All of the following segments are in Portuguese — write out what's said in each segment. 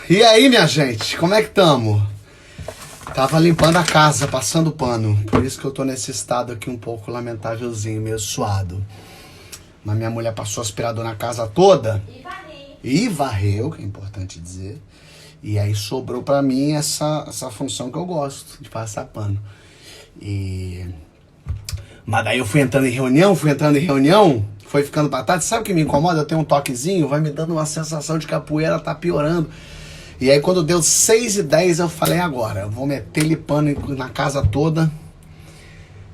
E aí, minha gente, como é que tamo? Tava limpando a casa, passando pano. Por isso que eu tô nesse estado aqui um pouco lamentávelzinho, meio suado. Mas minha mulher passou aspirador na casa toda. E varreu, que é importante dizer. E aí sobrou pra mim essa função que eu gosto, de passar pano. Mas daí eu fui entrando em reunião, foi ficando batata. Sabe o que me incomoda? Eu tenho um toquezinho, vai me dando uma sensação de que a poeira tá piorando. E aí quando deu 6h10 eu falei, agora, eu vou meter-lhe pano na casa toda.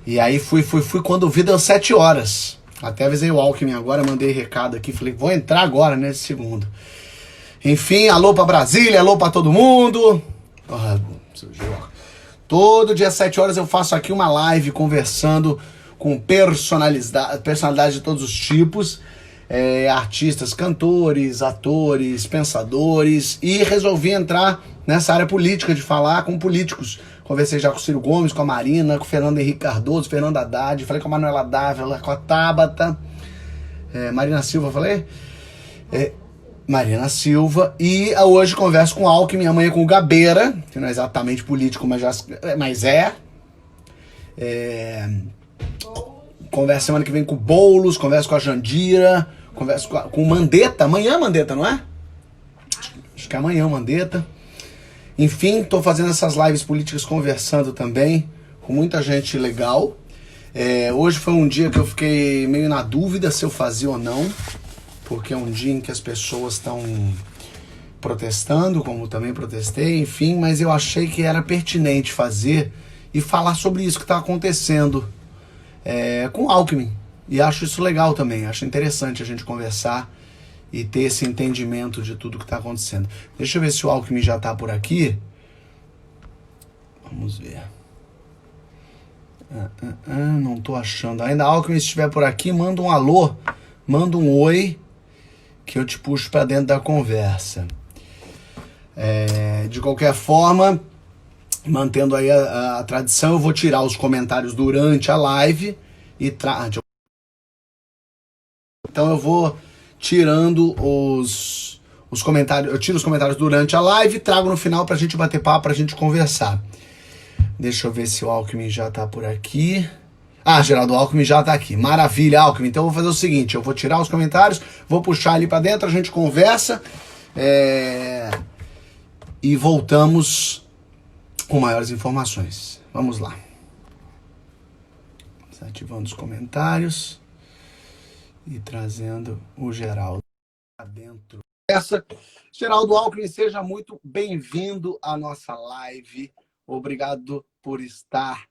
E aí fui, quando vi deu 7 horas. Até avisei o Alckmin agora, mandei recado aqui, falei, vou entrar agora nesse segundo. Enfim, alô pra Brasília, alô pra todo mundo. Todo dia 7 horas eu faço aqui uma live conversando com personalidades de todos os tipos. Artistas, cantores, atores, pensadores, e resolvi entrar nessa área política de falar com políticos. Conversei já com o Ciro Gomes, com a Marina, com o Fernando Henrique Cardoso, Fernando Haddad, falei com a Manuela Dávila, com a Tabata, Marina Silva, falei? Marina Silva, e hoje converso com o Alckmin, amanhã com o Gabeira, que não é exatamente político, mas é. Converso semana que vem com o Boulos, converso com a Jandira, converso com o Mandetta. Amanhã Mandetta, não é? Acho que é amanhã o Mandetta. Enfim, tô fazendo essas lives políticas conversando também com muita gente legal. Hoje foi um dia que eu fiquei meio na dúvida se eu fazia ou não, porque é um dia em que as pessoas estão protestando, como também protestei, enfim, mas eu achei que era pertinente fazer e falar sobre isso que está acontecendo com o Alckmin. E acho isso legal também, acho interessante a gente conversar e ter esse entendimento de tudo que está acontecendo. Deixa eu ver se o Alckmin já está por aqui. Vamos ver. Não estou achando. Ainda Alckmin, se estiver por aqui, manda um alô, manda um oi, que eu te puxo para dentro da conversa. De qualquer forma, mantendo aí a tradição, eu vou tirar os comentários durante a live e então eu vou tirando os comentários, eu tiro os comentários durante a live e trago no final pra gente bater papo, pra gente conversar. Deixa eu ver se o Alckmin já tá por aqui. Geraldo Alckmin já tá aqui. Maravilha, Alckmin. Então eu vou fazer o seguinte, eu vou tirar os comentários, vou puxar ali pra dentro, a gente conversa e voltamos com maiores informações. Vamos lá. Desativando os comentários e trazendo o Geraldo para dentro. Geraldo Alckmin, seja muito bem-vindo à nossa live. Obrigado por estar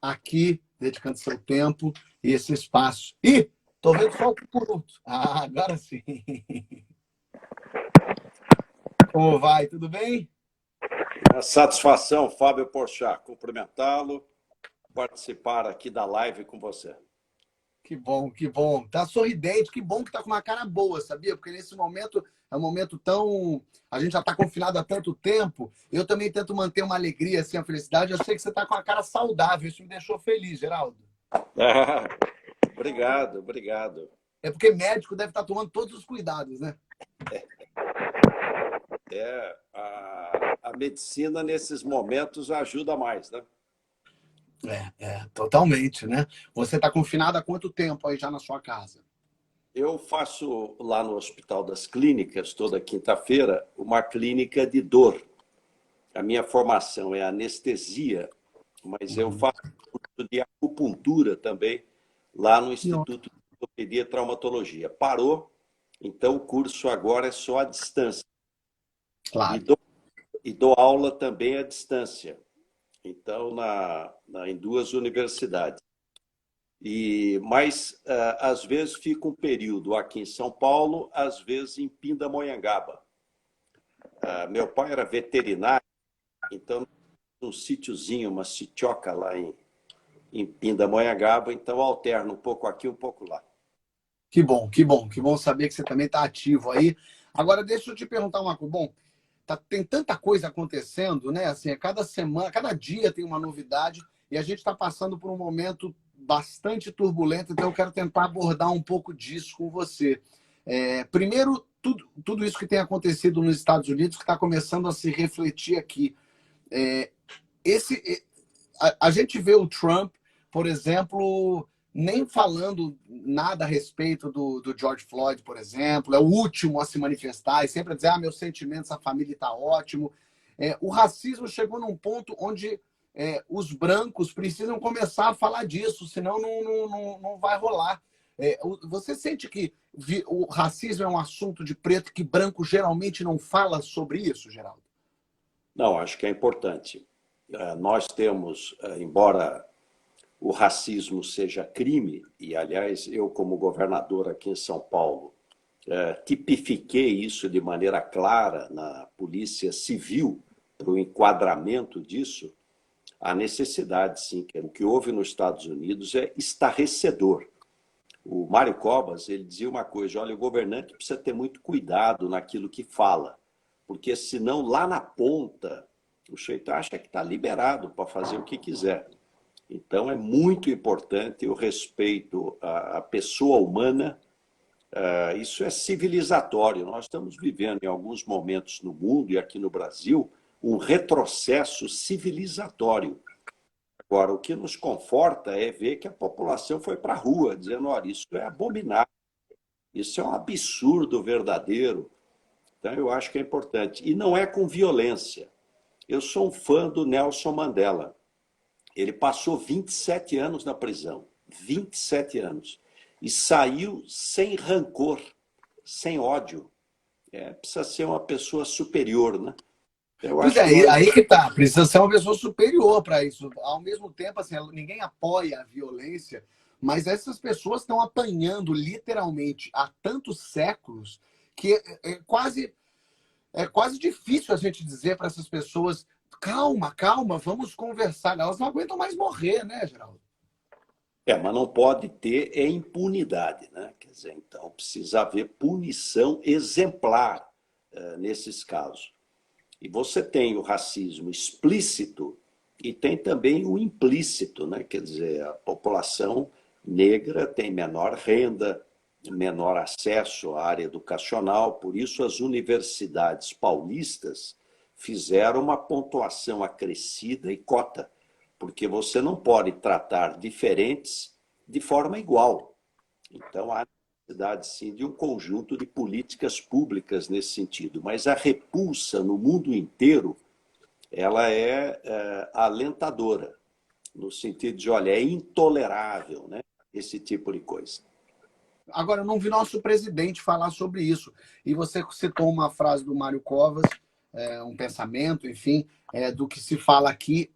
aqui, dedicando seu tempo e esse espaço. Ih, tô vendo só o curto. Agora sim. Como vai? Tudo bem? Satisfação, Fábio Porchat, cumprimentá-lo, participar aqui da live com você. Que bom, que bom. Tá sorridente, que bom que tá com uma cara boa, sabia? Porque nesse momento é um momento tão... A gente já tá confinado há tanto tempo. Eu também tento manter uma alegria, assim, a felicidade. Eu sei que você tá com uma cara saudável. Isso me deixou feliz, Geraldo. Obrigado, obrigado. É porque médico deve estar tomando todos os cuidados, né? A medicina, nesses momentos, ajuda mais, né? Totalmente, né? Você está confinado há quanto tempo aí já na sua casa? Eu faço lá no Hospital das Clínicas, toda quinta-feira, uma clínica de dor. A minha formação é anestesia, mas eu faço curso de acupuntura também, lá no Instituto de Ortopedia e Traumatologia. Parou, então o curso agora é só à distância. Claro. E dou aula também à distância. Então, em 2 universidades. Mas, às vezes, fica um período aqui em São Paulo, às vezes em Pindamonhangaba. Meu pai era veterinário, então, um sítiozinho, uma sitioca lá em Pindamonhangaba, então alterno um pouco aqui, um pouco lá. Que bom, que bom. Que bom saber que você também está ativo aí. Agora, deixa eu te perguntar uma coisa. Bom, tem tanta coisa acontecendo, né? Assim, cada semana, cada dia tem uma novidade e a gente está passando por um momento bastante turbulento, então eu quero tentar abordar um pouco disso com você. Primeiro, tudo isso que tem acontecido nos Estados Unidos que está começando a se refletir aqui. A gente vê o Trump, por exemplo, nem falando nada a respeito do George Floyd, por exemplo, é o último a se manifestar e sempre a dizer, meus sentimentos, a família está ótimo. O racismo chegou num ponto onde os brancos precisam começar a falar disso, senão não vai rolar. Você sente que o racismo é um assunto de preto que branco geralmente não fala sobre isso, Geraldo? Não, acho que é importante. Nós temos, embora o racismo seja crime, e, aliás, eu, como governador aqui em São Paulo, tipifiquei isso de maneira clara na Polícia Civil para o enquadramento disso, a necessidade, sim, que o que houve nos Estados Unidos é estarrecedor. O Mário Covas, ele dizia uma coisa, olha, o governante precisa ter muito cuidado naquilo que fala, porque senão lá na ponta o sujeito acha que está liberado para fazer o que quiser. Então é muito importante o respeito à pessoa humana, isso é civilizatório. Nós estamos vivendo em alguns momentos no mundo e aqui no Brasil um retrocesso civilizatório. Agora, o que nos conforta é ver que a população foi para a rua, dizendo, olha, isso é abominável, isso é um absurdo verdadeiro. Então, eu acho que é importante. E não é com violência. Eu sou um fã do Nelson Mandela. Ele passou 27 anos na prisão, 27 anos, e saiu sem rancor, sem ódio. Precisa ser uma pessoa superior, né? Pois é, aí que tá. Precisa ser uma pessoa superior para isso. Ao mesmo tempo, assim, ninguém apoia a violência, mas essas pessoas estão apanhando literalmente há tantos séculos que é quase difícil a gente dizer para essas pessoas calma, calma, vamos conversar. Elas não aguentam mais morrer, né, Geraldo? Mas não pode ter impunidade, né? Quer dizer, então precisa haver punição exemplar nesses casos. E você tem o racismo explícito e tem também o implícito, né? Quer dizer, a população negra tem menor renda, menor acesso à área educacional, por isso as universidades paulistas fizeram uma pontuação acrescida e cota, porque você não pode tratar diferentes de forma igual. Então, há necessidade, sim, de um conjunto de políticas públicas nesse sentido. Mas a repulsa no mundo inteiro, ela é alentadora, no sentido de, olha, é intolerável, né, esse tipo de coisa. Agora, eu não vi nosso presidente falar sobre isso. E você citou uma frase do Mário Covas, um pensamento, enfim, do que se fala aqui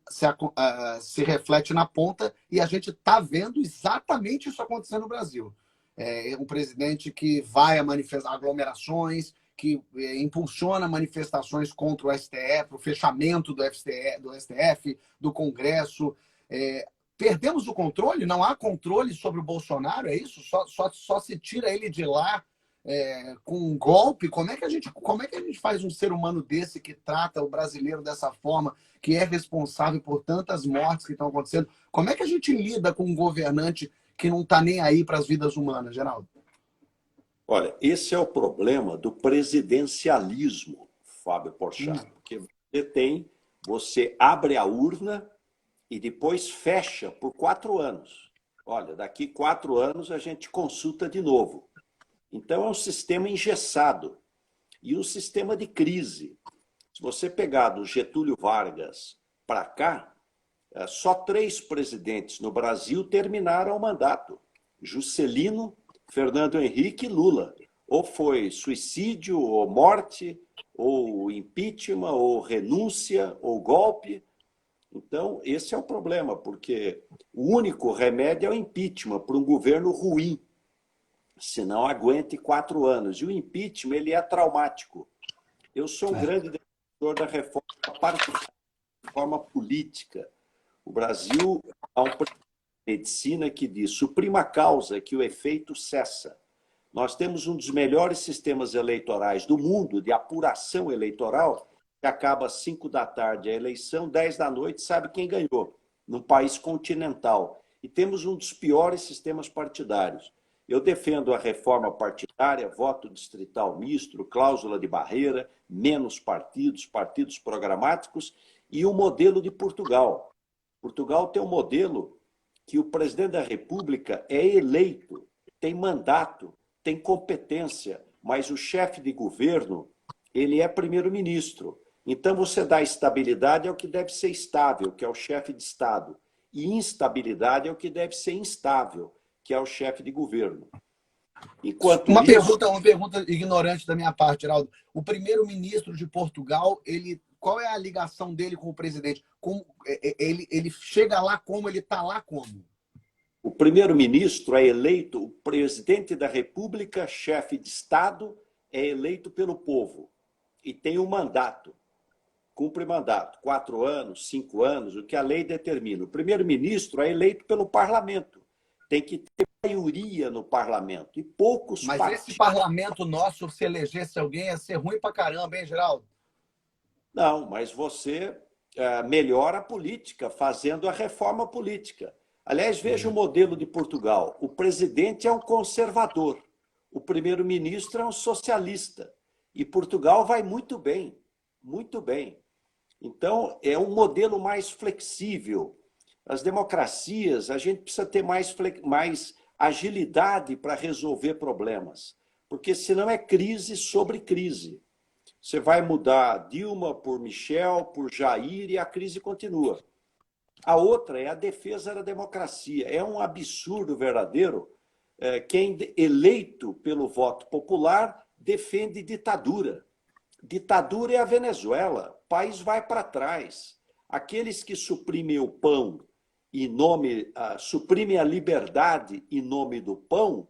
se reflete na ponta e a gente está vendo exatamente isso acontecer no Brasil. Um presidente que vai a aglomerações, que impulsiona manifestações contra o STF, o fechamento do STF, do Congresso. Perdemos o controle? Não há controle sobre o Bolsonaro? É isso? Só se tira ele de lá com um golpe? Como é que a gente faz um ser humano desse que trata o brasileiro dessa forma, que é responsável por tantas mortes que estão acontecendo? Como é que a gente lida com um governante que não está nem aí para as vidas humanas, Geraldo? Olha, esse é o problema do presidencialismo, Fábio Porchat, porque você abre a urna e depois fecha por 4 anos. Olha, daqui 4 anos a gente consulta de novo. Então é um sistema engessado e um sistema de crise. Se você pegar do Getúlio Vargas para cá, só 3 presidentes no Brasil terminaram o mandato. Juscelino, Fernando Henrique e Lula. Ou foi suicídio, ou morte, ou impeachment, ou renúncia, ou golpe. Então, esse é o problema, porque o único remédio é o impeachment para um governo ruim, se não aguente 4 anos. E o impeachment ele é traumático. Eu sou um grande defensor da reforma partidária, reforma política. O Brasil há um medicina que diz, suprima causa que o efeito cessa. Nós temos um dos melhores sistemas eleitorais do mundo, de apuração eleitoral, que acaba às 5 da tarde a eleição, 10 da noite, sabe quem ganhou, num país continental. E temos um dos piores sistemas partidários. Eu defendo a reforma partidária, voto distrital misto, cláusula de barreira, menos partidos, partidos programáticos e o modelo de Portugal. Portugal tem um modelo que o presidente da República é eleito, tem mandato, tem competência, mas o chefe de governo, ele é primeiro-ministro. Então, você dá estabilidade ao que deve ser estável, que é o chefe de Estado, e instabilidade ao que deve ser instável, que é o chefe de governo. Enquanto Uma isso... pergunta ignorante da minha parte, Geraldo. O primeiro-ministro de Portugal, qual é a ligação dele com o presidente? Ele chega lá como? Ele está lá como? O primeiro-ministro é eleito, o presidente da República, chefe de Estado, é eleito pelo povo e tem um mandato, cumpre mandato, 4 anos, 5 anos, o que a lei determina. O primeiro-ministro é eleito pelo parlamento, tem que ter maioria no parlamento e poucos Mas partidos. esse parlamento nosso, se elegesse alguém, ia ser ruim pra caramba, hein, Geraldo? Não, mas você melhora a política fazendo a reforma política. Aliás, veja o modelo de Portugal. O presidente é um conservador, o primeiro-ministro é um socialista. E Portugal vai muito bem, muito bem. Então, é um modelo mais flexível. As democracias, a gente precisa ter mais agilidade para resolver problemas, porque senão é crise sobre crise. Você vai mudar Dilma por Michel, por Jair e a crise continua. A outra é a defesa da democracia. É um absurdo verdadeiro. Quem eleito pelo voto popular defende ditadura. Ditadura é a Venezuela. O país vai para trás. Aqueles que suprimem o pão suprimem a liberdade em nome do pão,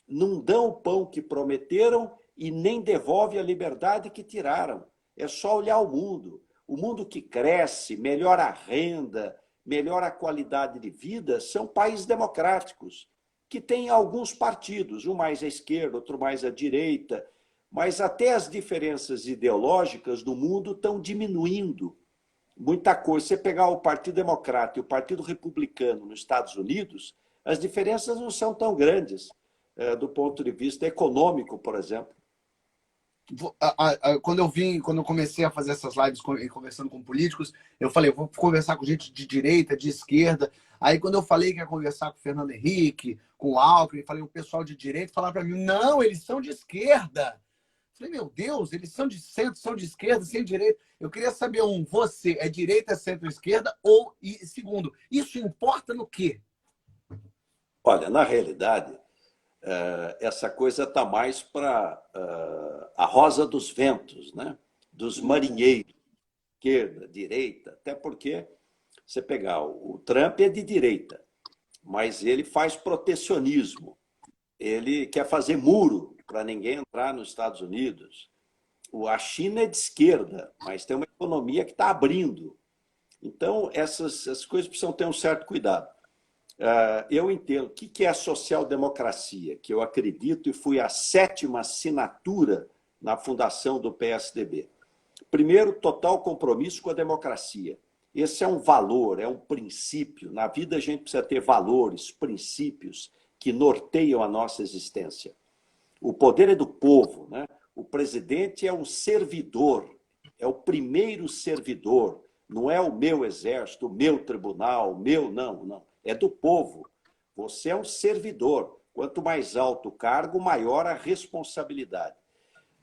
não dão o pão que prometeram e nem devolvem a liberdade que tiraram. É só olhar o mundo. O mundo que cresce, melhora a renda, melhora a qualidade de vida, são países democráticos, que têm alguns partidos, um mais à esquerda, outro mais à direita, mas até as diferenças ideológicas do mundo estão diminuindo. Muita coisa. Se você pegar o Partido Democrata e o Partido Republicano nos Estados Unidos, as diferenças não são tão grandes, do ponto de vista econômico, por exemplo. Quando eu comecei a fazer essas lives conversando com políticos, eu falei, eu vou conversar com gente de direita, de esquerda. Aí quando eu falei que ia conversar com o Fernando Henrique, com o Alckmin, falei, o pessoal de direita falaram para mim, não, eles são de esquerda. Eu falei, meu Deus, eles são de centro, são de esquerda, sem direita. Eu queria saber, você é direita, centro-esquerda? E segundo, isso importa no quê? Olha, na realidade, essa coisa está mais para a rosa dos ventos, né? Dos marinheiros, esquerda, direita, até porque você pegar o Trump é de direita, mas ele faz protecionismo, ele quer fazer muro para ninguém entrar nos Estados Unidos. A China é de esquerda, mas tem uma economia que está abrindo. Então, essas coisas precisam ter um certo cuidado. Eu entendo o que é a social-democracia, que eu acredito e fui a 7ª assinatura na fundação do PSDB. Primeiro, total compromisso com a democracia. Esse é um valor, é um princípio. Na vida a gente precisa ter valores, princípios que norteiam a nossa existência. O poder é do povo, né? O presidente é um servidor, é o primeiro servidor, não é o meu exército, o meu tribunal, o meu, não. É do povo. Você é um servidor. Quanto mais alto o cargo, maior a responsabilidade.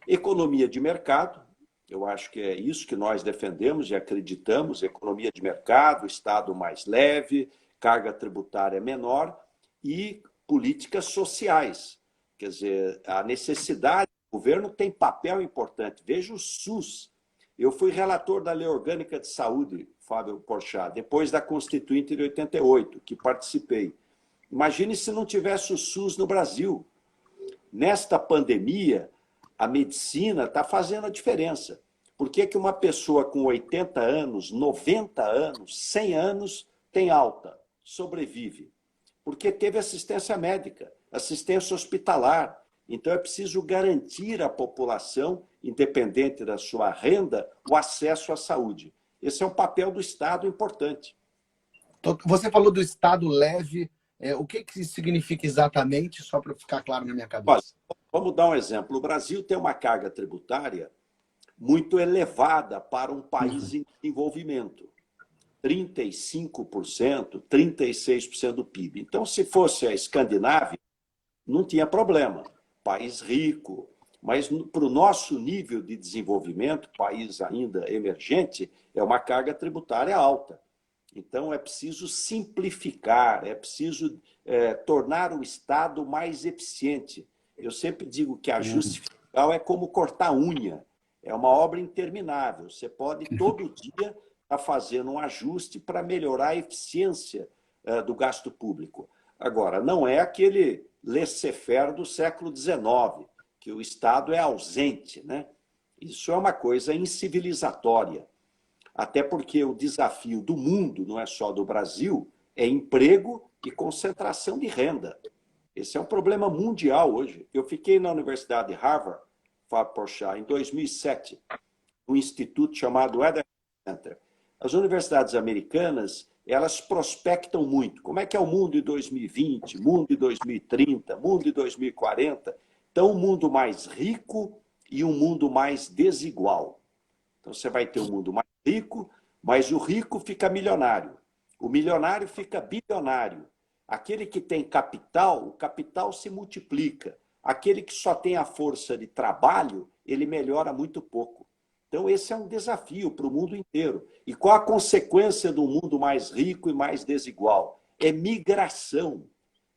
Economia de mercado, eu acho que é isso que nós defendemos e acreditamos, economia de mercado, Estado mais leve, carga tributária menor e políticas sociais. Quer dizer, a necessidade do governo tem papel importante. Veja o SUS. Eu fui relator da Lei Orgânica de Saúde, Fábio Porchat, depois da Constituinte de 88, que participei. Imagine se não tivesse o SUS no Brasil. Nesta pandemia, a medicina está fazendo a diferença. Por que uma pessoa com 80 anos, 90 anos, 100 anos tem alta, sobrevive? Porque teve assistência médica, assistência hospitalar. Então é preciso garantir à população, independente da sua renda, o acesso à saúde. Esse é um papel do Estado importante. Você falou do Estado leve O que isso significa exatamente, só para ficar claro na minha Olha, cabeça? vamos dar um exemplo. O Brasil tem uma carga tributária muito elevada para um país em desenvolvimento. 35%, 36% do PIB. Então, se fosse a Escandinávia, não tinha problema. País rico. Mas para o nosso nível de desenvolvimento, país ainda emergente, é uma carga tributária alta. Então, é preciso simplificar, é preciso tornar o Estado mais eficiente. Eu sempre digo que ajuste fiscal é como cortar unha, é uma obra interminável. Você pode todo dia estar fazendo um ajuste para melhorar a eficiência do gasto público. Agora, não é aquele laissez-faire do século XIX, que o Estado é ausente, né? Isso é uma coisa incivilizatória. Até porque o desafio do mundo, não é só do Brasil, é emprego e concentração de renda. Esse é um problema mundial hoje. Eu fiquei na Universidade de Harvard, Fábio Porchat, em 2007, um instituto chamado Eder Center. As universidades americanas, elas prospectam muito. Como é que é o mundo de 2020, mundo de 2030, mundo de 2040? Então, um mundo mais rico e um mundo mais desigual. Então, você vai ter um mundo mais rico, mas o rico fica milionário. O milionário fica bilionário. Aquele que tem capital, o capital se multiplica. Aquele que só tem a força de trabalho, ele melhora muito pouco. Então, esse é um desafio para o mundo inteiro. E qual a consequência do mundo mais rico e mais desigual? É migração.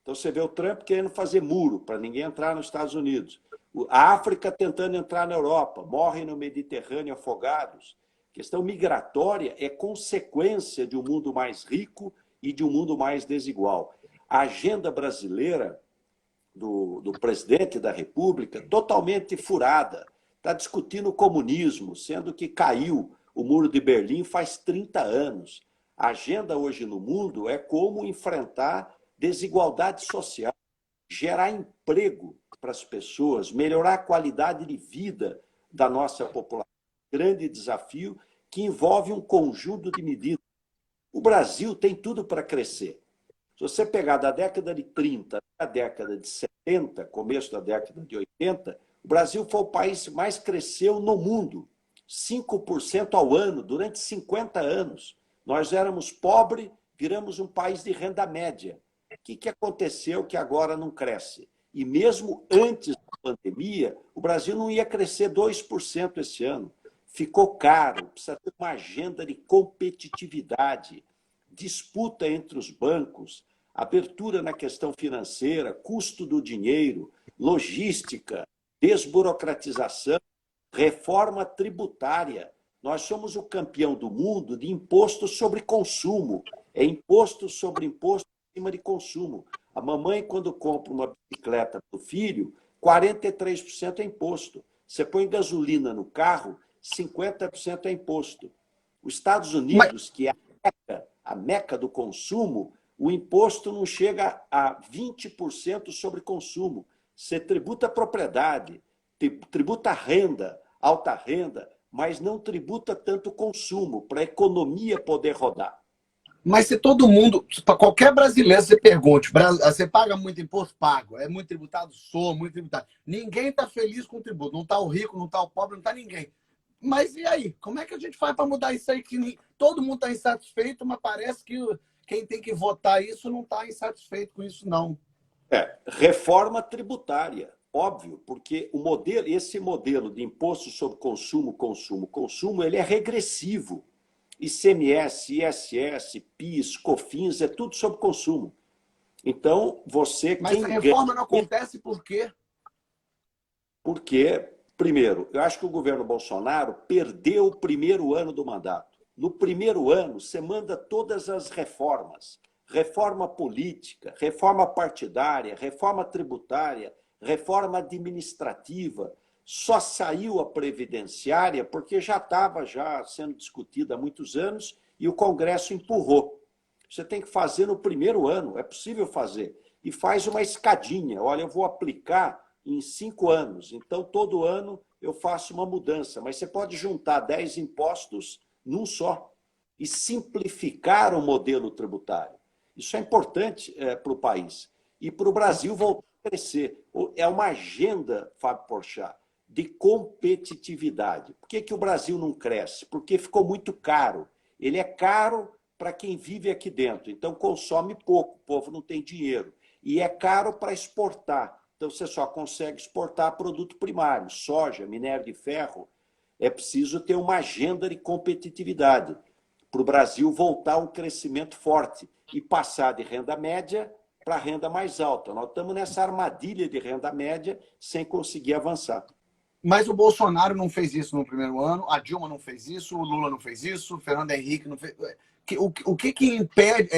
Então, você vê o Trump querendo fazer muro para ninguém entrar nos Estados Unidos. A África tentando entrar na Europa, morrem no Mediterrâneo afogados. A questão migratória é consequência de um mundo mais rico e de um mundo mais desigual. A agenda brasileira do presidente da República, totalmente furada. Está discutindo o comunismo, sendo que caiu o Muro de Berlim faz 30 anos. A agenda hoje no mundo é como enfrentar desigualdade social, gerar emprego para as pessoas, melhorar a qualidade de vida da nossa população. Grande desafio que envolve um conjunto de medidas. O Brasil tem tudo para crescer. Se você pegar da década de 30 até a década de 70, começo da década de 80, o Brasil foi o país que mais cresceu no mundo. 5% ao ano, durante 50 anos. Nós éramos pobres, viramos um país de renda média. O que aconteceu que agora não cresce? E mesmo antes da pandemia, o Brasil não ia crescer 2% esse ano. Ficou caro, precisa ter uma agenda de competitividade, disputa entre os bancos, abertura na questão financeira, custo do dinheiro, logística, desburocratização, reforma tributária. Nós somos o campeão do mundo de imposto sobre consumo. É imposto sobre imposto em cima de consumo. A mamãe, quando compra uma bicicleta para o filho, 43% é imposto. Você põe gasolina no carro, 50% é imposto. Os Estados Unidos, que é a meca do consumo, o imposto não chega a 20% sobre consumo. Você tributa a propriedade, tributa a renda, alta renda, mas não tributa tanto consumo, para a economia poder rodar. Mas se todo mundo, para qualquer brasileiro, você pergunte, você paga muito imposto? Pago. É muito tributado? Sou muito tributado. Ninguém está feliz com o tributo. Não está o rico, não está o pobre, não está ninguém. Mas e aí? Como é que a gente faz para mudar isso aí? Que todo mundo está insatisfeito, mas parece que quem tem que votar isso não está insatisfeito com isso, não. Reforma tributária, óbvio, porque esse modelo de imposto sobre consumo, ele é regressivo. ICMS, ISS, PIS, COFINS, é tudo sobre consumo. Então, Mas a reforma não acontece por quê? Porque, primeiro, eu acho que o governo Bolsonaro perdeu o primeiro ano do mandato. No primeiro ano, você manda todas as reformas. Reforma política, reforma partidária, reforma tributária, reforma administrativa. Só saiu a previdenciária porque já estava sendo discutida há muitos anos e o Congresso empurrou. Você tem que fazer no primeiro ano, é possível fazer. E faz uma escadinha. Olha, eu vou aplicar em 5 anos, então todo ano eu faço uma mudança. Mas você pode juntar 10 impostos num só e simplificar o modelo tributário. Isso é importante para o país. E para o Brasil voltar a crescer. É uma agenda, Fábio Porchat, de competitividade. Por que o Brasil não cresce? Porque ficou muito caro. Ele é caro para quem vive aqui dentro, então consome pouco, o povo não tem dinheiro. E é caro para exportar, então você só consegue exportar produto primário, soja, minério de ferro. É preciso ter uma agenda de competitividade para o Brasil voltar a um crescimento forte e passar de renda média para renda mais alta. Nós estamos nessa armadilha de renda média sem conseguir avançar. Mas o Bolsonaro não fez isso no primeiro ano, a Dilma não fez isso, o Lula não fez isso, o Fernando Henrique não fez. O que impede?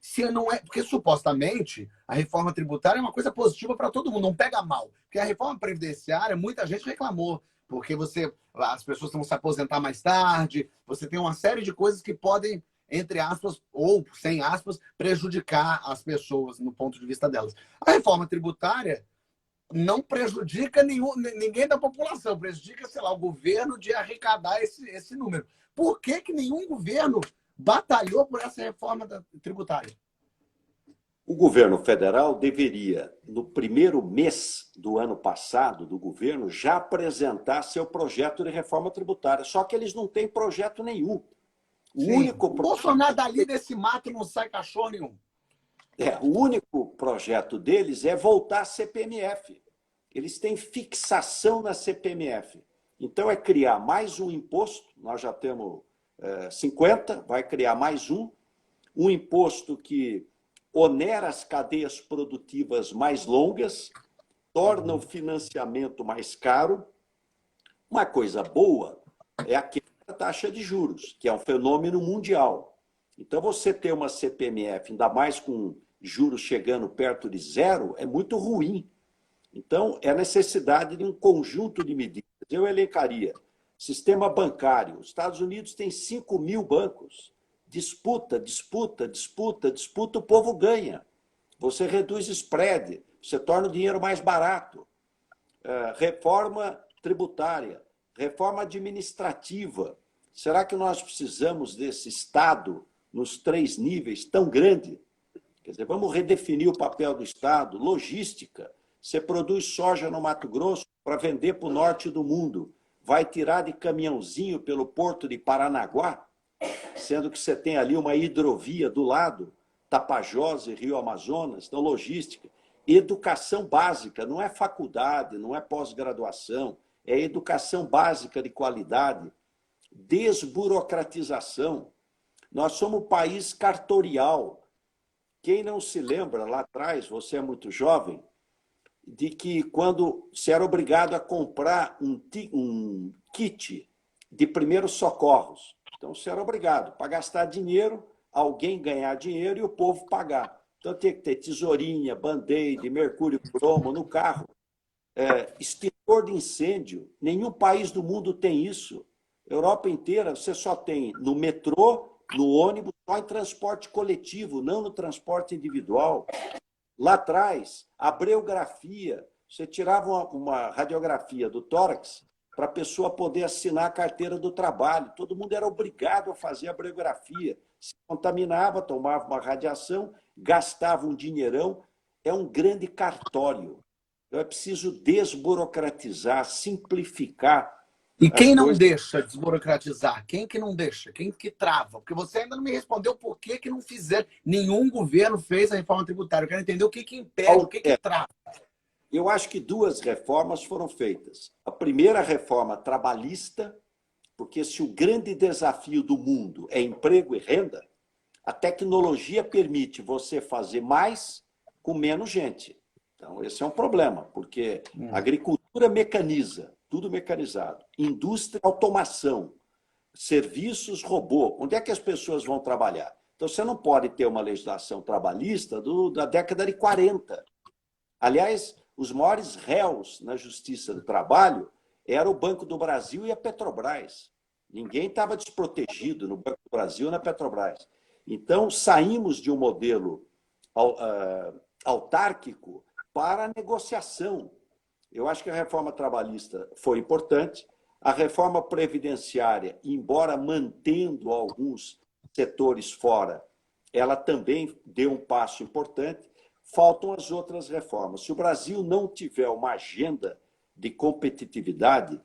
Se não é. Porque supostamente a reforma tributária é uma coisa positiva para todo mundo, não pega mal. Porque a reforma previdenciária, muita gente reclamou, porque as pessoas vão se aposentar mais tarde, você tem uma série de coisas que podem, entre aspas, ou sem aspas, prejudicar as pessoas no ponto de vista delas. A reforma tributária não prejudica ninguém da população, prejudica, sei lá, o governo de arrecadar esse número. Por que nenhum governo batalhou por essa reforma tributária? O governo federal deveria, no primeiro mês do ano passado, do governo, já apresentar seu projeto de reforma tributária. Só que eles não têm projeto nenhum. O único Bolsonaro dali desse mato não sai cachorro nenhum. O único projeto deles é voltar à CPMF. Eles têm fixação na CPMF. Então, é criar mais um imposto, nós já temos 50, vai criar mais um imposto que onera as cadeias produtivas mais longas, torna o financiamento mais caro. Uma coisa boa é a queda da taxa de juros, que é um fenômeno mundial. Então, você ter uma CPMF, ainda mais com juros chegando perto de zero, é muito ruim. Então, é necessidade de um conjunto de medidas. Eu elencaria sistema bancário. Os Estados Unidos tem 5 mil bancos. Disputa, disputa, disputa, disputa, o povo ganha. Você reduz spread, você torna o dinheiro mais barato. Reforma tributária, reforma administrativa. Será que nós precisamos desse Estado nos 3 níveis tão grande? Quer dizer, vamos redefinir o papel do Estado, logística. Você produz soja no Mato Grosso para vender para o norte do mundo. Vai tirar de caminhãozinho pelo porto de Paranaguá, sendo que você tem ali uma hidrovia do lado, Tapajós e Rio Amazonas, então logística. Educação básica, não é faculdade, não é pós-graduação, é educação básica de qualidade. Desburocratização. Nós somos um país cartorial. Quem não se lembra, lá atrás, você é muito jovem, de que quando se era obrigado a comprar um kit de primeiros socorros, então você era obrigado para gastar dinheiro, alguém ganhar dinheiro e o povo pagar. Então tinha que ter tesourinha, band-aid, mercúrio cromo no carro. Extintor de incêndio, nenhum país do mundo tem isso. Europa inteira você só tem no metrô, no ônibus, só em transporte coletivo, não no transporte individual. Lá atrás, a breografia, você tirava uma radiografia do tórax para a pessoa poder assinar a carteira do trabalho. Todo mundo era obrigado a fazer a breografia. Se contaminava, tomava uma radiação, gastava um dinheirão. É um grande cartório. Então, é preciso desburocratizar, simplificar. E quem não deixa desburocratizar? Quem que não deixa? Quem que trava? Porque você ainda não me respondeu por que não fizeram. Nenhum governo fez a reforma tributária. Eu quero entender o que impede, o que trava. Eu acho que 2 reformas foram feitas. A primeira reforma trabalhista, porque se o grande desafio do mundo é emprego e renda, a tecnologia permite você fazer mais com menos gente. Então, esse é um problema, porque a agricultura mecaniza, tudo mecanizado. Indústria, automação. Serviços, robô. Onde é que as pessoas vão trabalhar? Então, você não pode ter uma legislação trabalhista da década de 40. Aliás, os maiores réus na Justiça do Trabalho eram o Banco do Brasil e a Petrobras. Ninguém estava desprotegido no Banco do Brasil e na Petrobras. Então, saímos de um modelo autárquico para a negociação. Eu acho que a reforma trabalhista foi importante. A reforma previdenciária, embora mantendo alguns setores fora, ela também deu um passo importante. Faltam as outras reformas. Se o Brasil não tiver uma agenda de competitividade,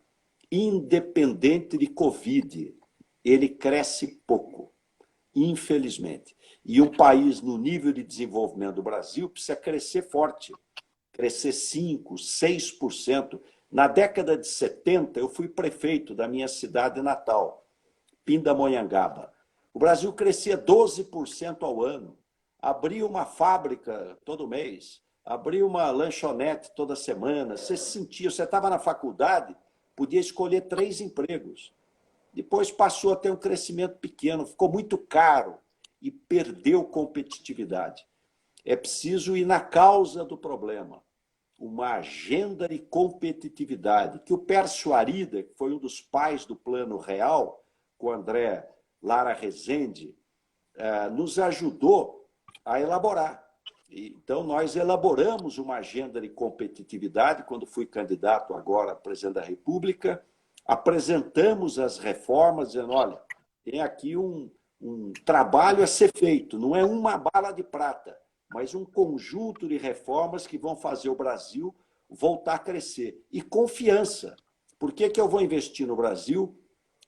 independente de Covid, ele cresce pouco, infelizmente. E um país no nível de desenvolvimento do Brasil precisa crescer forte, crescer 5%, 6%. Na década de 70, eu fui prefeito da minha cidade natal, Pindamonhangaba. O Brasil crescia 12% ao ano. Abria uma fábrica todo mês, abria uma lanchonete toda semana. Você se sentia, você estava na faculdade, podia escolher 3 empregos. Depois passou a ter um crescimento pequeno, ficou muito caro e perdeu competitividade. É preciso ir na causa do problema. Uma agenda de competitividade, que o Pércio Arida, que foi um dos pais do Plano Real, com o André Lara Rezende, nos ajudou a elaborar. Então, nós elaboramos uma agenda de competitividade, quando fui candidato agora a presidente da República, apresentamos as reformas, dizendo, olha, tem aqui um trabalho a ser feito, não é uma bala de prata, mas um conjunto de reformas que vão fazer o Brasil voltar a crescer. E confiança. Por que eu vou investir no Brasil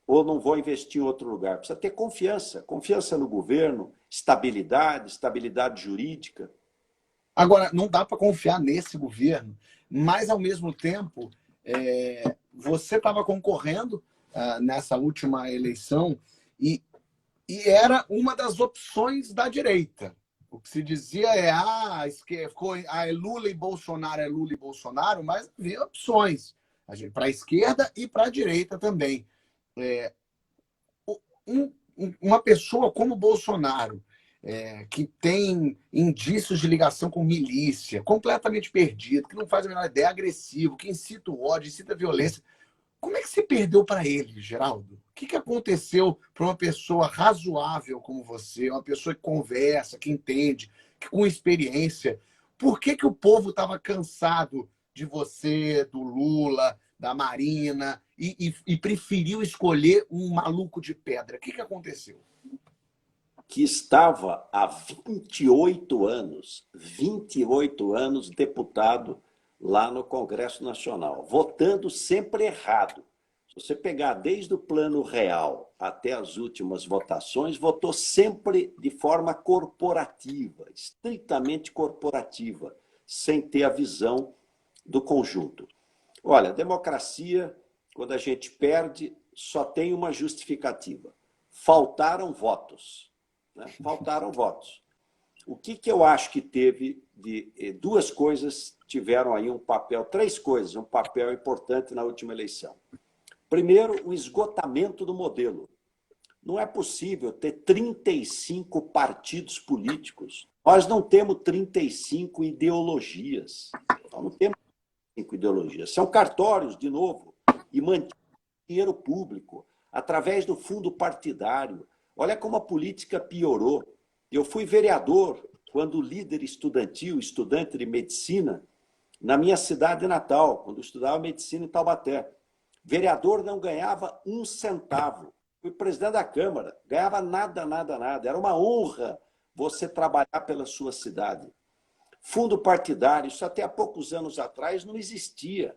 ou não vou investir em outro lugar? Precisa ter confiança. Confiança no governo, estabilidade jurídica. Agora, não dá para confiar nesse governo, mas, ao mesmo tempo, você estava concorrendo nessa última eleição e era uma das opções da direita. O que se dizia é é Lula e Bolsonaro, mas havia opções para a esquerda e para a direita também. Uma pessoa como Bolsonaro, que tem indícios de ligação com milícia, completamente perdido, que não faz a menor ideia, agressivo, que incita o ódio, incita a violência. Como é que você perdeu para ele, Geraldo? O que aconteceu para uma pessoa razoável como você, uma pessoa que conversa, que entende, que com experiência? Por que o povo estava cansado de você, do Lula, da Marina, e preferiu escolher um maluco de pedra? O que aconteceu? Que estava há 28 anos deputado lá no Congresso Nacional, votando sempre errado. Se você pegar desde o Plano Real até as últimas votações, votou sempre de forma corporativa, estritamente corporativa, sem ter a visão do conjunto. Olha, democracia, quando a gente perde, só tem uma justificativa. Faltaram votos. Faltaram votos. O que eu acho que teve de... Duas coisas tiveram aí um papel, 3 coisas, um papel importante na última eleição. Primeiro, o esgotamento do modelo. Não é possível ter 35 partidos políticos. Nós não temos 35 ideologias. Nós não temos 35 ideologias. São cartórios, de novo, e mantém dinheiro público através do fundo partidário. Olha como a política piorou. Eu fui vereador quando líder estudantil, estudante de medicina, na minha cidade natal, quando eu estudava medicina em Taubaté. Vereador não ganhava 1 centavo. Fui presidente da Câmara, ganhava nada, nada, nada. Era uma honra você trabalhar pela sua cidade. Fundo partidário, isso até há poucos anos atrás não existia.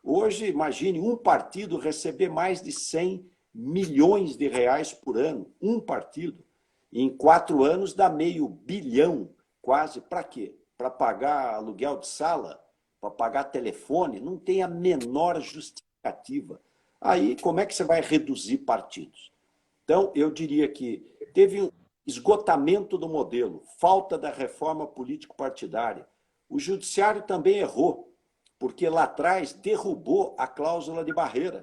Hoje, imagine um partido receber mais de 100 milhões de reais por ano. Um partido. E em 4 anos dá meio bilhão, quase. Para quê? Para pagar aluguel de sala? Para pagar telefone? Não tem a menor justificativa. Aí, como é que você vai reduzir partidos? Então, eu diria que teve um esgotamento do modelo, falta da reforma político-partidária. O judiciário também errou, porque lá atrás derrubou a cláusula de barreira.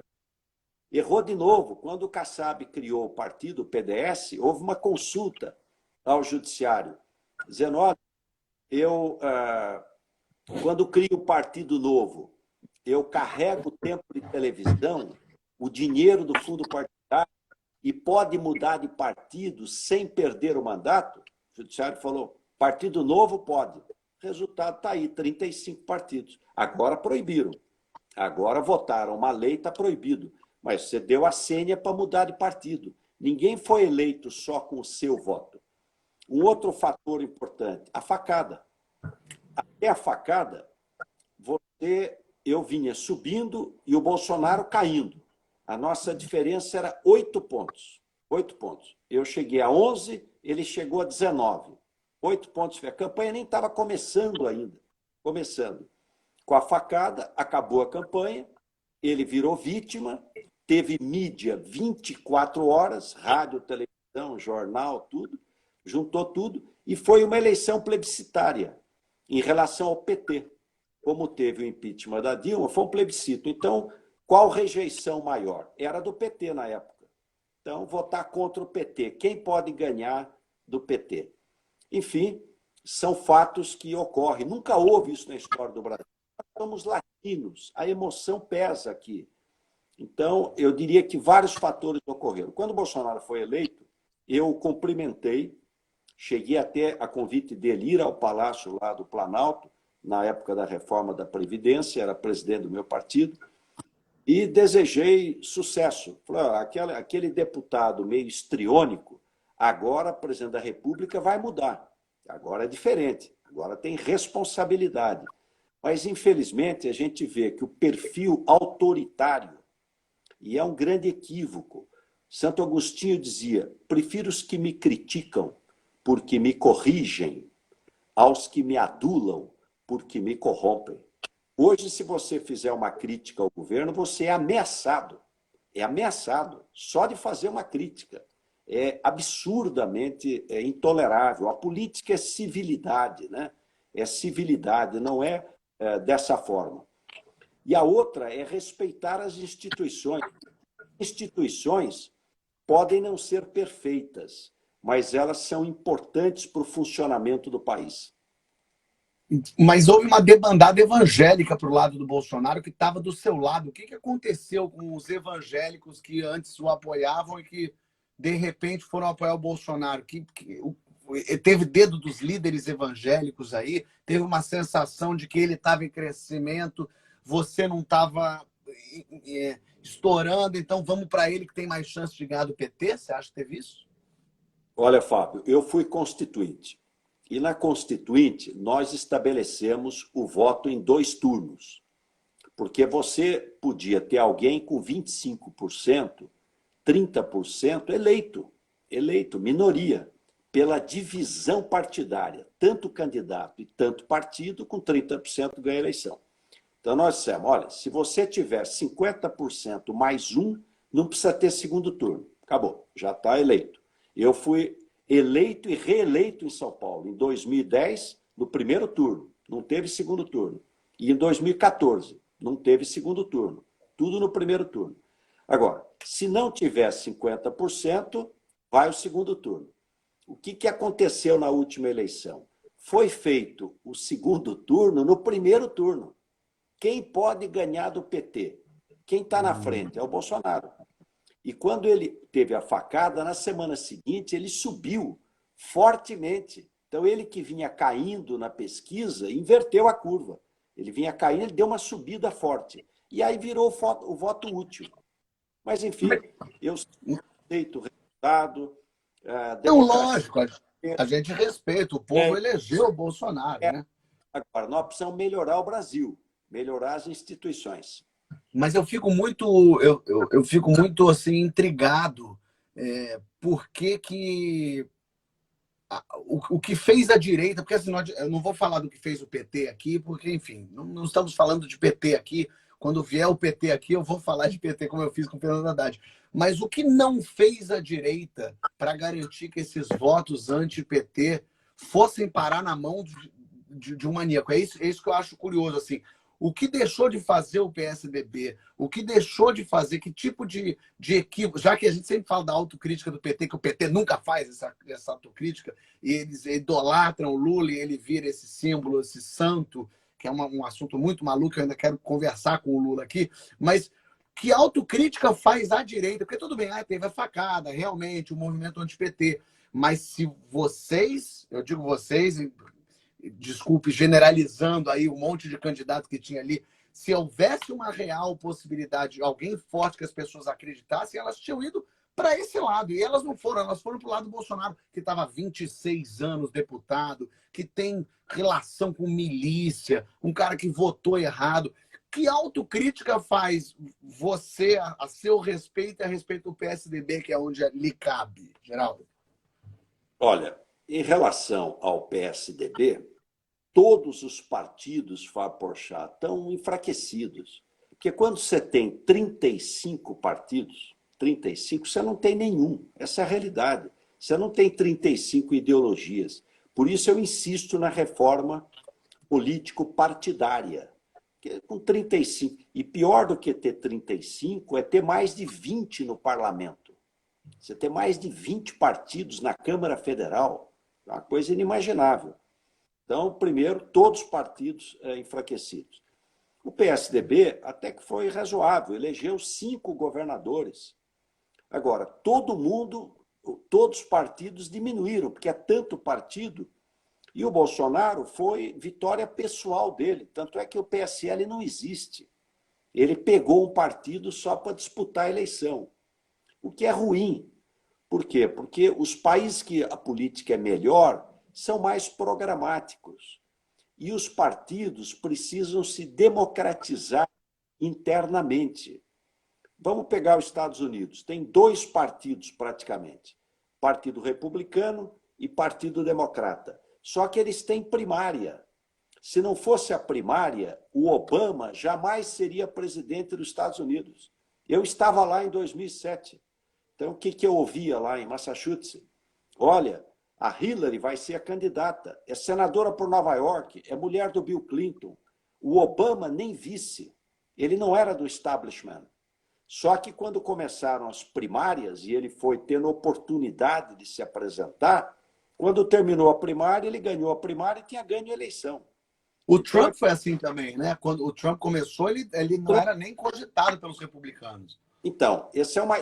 Errou de novo. Quando o Kassab criou o partido, o PDS, houve uma consulta ao judiciário, dizendo, olha, quando crio o partido novo, eu carrego o tempo de televisão, o dinheiro do fundo partidário, e pode mudar de partido sem perder o mandato? O judiciário falou, partido novo pode. O resultado está aí, 35 partidos. Agora proibiram. Agora votaram uma lei, está proibido. Mas você deu a senha para mudar de partido. Ninguém foi eleito só com o seu voto. Um outro fator importante, a facada. Até a facada, eu vinha subindo e o Bolsonaro caindo. A nossa diferença era 8 pontos. 8 pontos. Eu cheguei a 11, ele chegou a 19. 8 pontos. A campanha nem estava começando ainda. Começando. Com a facada, acabou a campanha, ele virou vítima, teve mídia 24 horas, rádio, televisão, jornal, tudo, juntou tudo, e foi uma eleição plebiscitária em relação ao PT. Como teve o impeachment da Dilma, foi um plebiscito. Então, qual rejeição maior? Era do PT na época. Então, votar contra o PT. Quem pode ganhar do PT? Enfim, são fatos que ocorrem. Nunca houve isso na história do Brasil. Nós somos latinos, a emoção pesa aqui. Então, eu diria que vários fatores ocorreram. Quando o Bolsonaro foi eleito, eu o cumprimentei, cheguei até a convite dele ir ao Palácio lá do Planalto, na época da reforma da Previdência, era presidente do meu partido, e desejei sucesso. Falei, aquele deputado meio histriônico, agora presidente da República vai mudar. Agora é diferente, agora tem responsabilidade. Mas, infelizmente, a gente vê que o perfil autoritário, e é um grande equívoco. Santo Agostinho dizia, prefiro os que me criticam porque me corrigem, aos que me adulam porque me corrompem. Hoje, se você fizer uma crítica ao governo, você é ameaçado. É ameaçado só de fazer uma crítica. É absurdamente intolerável. A política é civilidade, né? É civilidade, não é dessa forma. E a outra é respeitar as instituições. Instituições podem não ser perfeitas, mas elas são importantes para o funcionamento do país. Mas houve uma debandada evangélica para o lado do Bolsonaro que estava do seu lado. O que aconteceu com os evangélicos que antes o apoiavam e que, de repente, foram apoiar o Bolsonaro? Teve dedo dos líderes evangélicos aí? Teve uma sensação de que ele estava em crescimento, você não estava estourando, então vamos para ele que tem mais chance de ganhar do PT? Você acha que teve isso? Olha, Fábio, eu fui constituinte. E na Constituinte, nós estabelecemos o voto em 2 turnos. Porque você podia ter alguém com 25%, 30% eleito, minoria, pela divisão partidária. Tanto candidato e tanto partido, com 30% ganha a eleição. Então nós dissemos, olha, se você tiver 50% mais um, não precisa ter segundo turno. Acabou, já está eleito. Eu fui eleito e reeleito em São Paulo, em 2010, no primeiro turno, não teve segundo turno. E em 2014, não teve segundo turno, tudo no primeiro turno. Agora, se não tiver 50%, vai o segundo turno. O que aconteceu na última eleição? Foi feito o segundo turno no primeiro turno. Quem pode ganhar do PT? Quem está na frente? É o Bolsonaro. E quando ele teve a facada, na semana seguinte, ele subiu fortemente. Então, ele que vinha caindo na pesquisa, inverteu a curva. Ele vinha caindo, ele deu uma subida forte. E aí virou o voto útil. Mas, enfim, eu aceito o resultado. Não, lógico, a gente respeita. O povo elegeu o Bolsonaro, né? Agora, nós precisamos melhorar o Brasil, melhorar as instituições. Mas eu fico muito assim intrigado por que o que fez a direita, porque assim, eu não vou falar do que fez o PT aqui, porque, enfim, não estamos falando de PT aqui. Quando vier o PT aqui, eu vou falar de PT como eu fiz com o Fernando Haddad. Mas o que não fez a direita para garantir que esses votos anti-PT fossem parar na mão de um maníaco? É isso que eu acho curioso, assim. O que deixou de fazer o PSDB? O que deixou de fazer? Que tipo de equívoco? Já que a gente sempre fala da autocrítica do PT, que o PT nunca faz essa autocrítica, e eles idolatram o Lula e ele vira esse símbolo, esse santo, que é um assunto muito maluco, eu ainda quero conversar com o Lula aqui, mas que autocrítica faz a direita? Porque tudo bem, teve a facada, realmente, o movimento anti-PT, mas se vocês, eu digo vocês, desculpe, generalizando aí um monte de candidato que tinha ali, se houvesse uma real possibilidade de alguém forte que as pessoas acreditassem, elas tinham ido para esse lado. E elas não foram, elas foram para o lado do Bolsonaro, que estava há 26 anos deputado, que tem relação com milícia, um cara que votou errado. Que autocrítica faz você a seu respeito e a respeito do PSDB, que é onde lhe cabe, Geraldo? Olha, em relação ao PSDB, todos os partidos, Fábio Porchat, estão enfraquecidos. Porque quando você tem 35 partidos, 35, você não tem nenhum. Essa é a realidade. Você não tem 35 ideologias. Por isso eu insisto na reforma político-partidária. Com 35. E pior do que ter 35 é ter mais de 20 no parlamento. Você ter mais de 20 partidos na Câmara Federal é uma coisa inimaginável. Então, primeiro, todos os partidos enfraquecidos. O PSDB até que foi razoável, elegeu 5 governadores. Agora, todos os partidos diminuíram, porque é tanto partido, e o Bolsonaro foi vitória pessoal dele. Tanto é que o PSL não existe. Ele pegou um partido só para disputar a eleição, o que é ruim. Por quê? Porque os países que a política é melhor são mais programáticos. E os partidos precisam se democratizar internamente. Vamos pegar os Estados Unidos. Tem 2 partidos, praticamente. Partido Republicano e Partido Democrata. Só que eles têm primária. Se não fosse a primária, o Obama jamais seria presidente dos Estados Unidos. Eu estava lá em 2007. Então, o que eu ouvia lá em Massachusetts? Olha, a Hillary vai ser a candidata, é senadora por Nova York, é mulher do Bill Clinton. O Obama nem vice, ele não era do establishment. Só que quando começaram as primárias e ele foi tendo oportunidade de se apresentar, quando terminou a primária, ele ganhou a primária e tinha ganho a eleição. O Trump foi assim também, né? Quando o Trump começou, ele não era nem cogitado pelos republicanos. Então,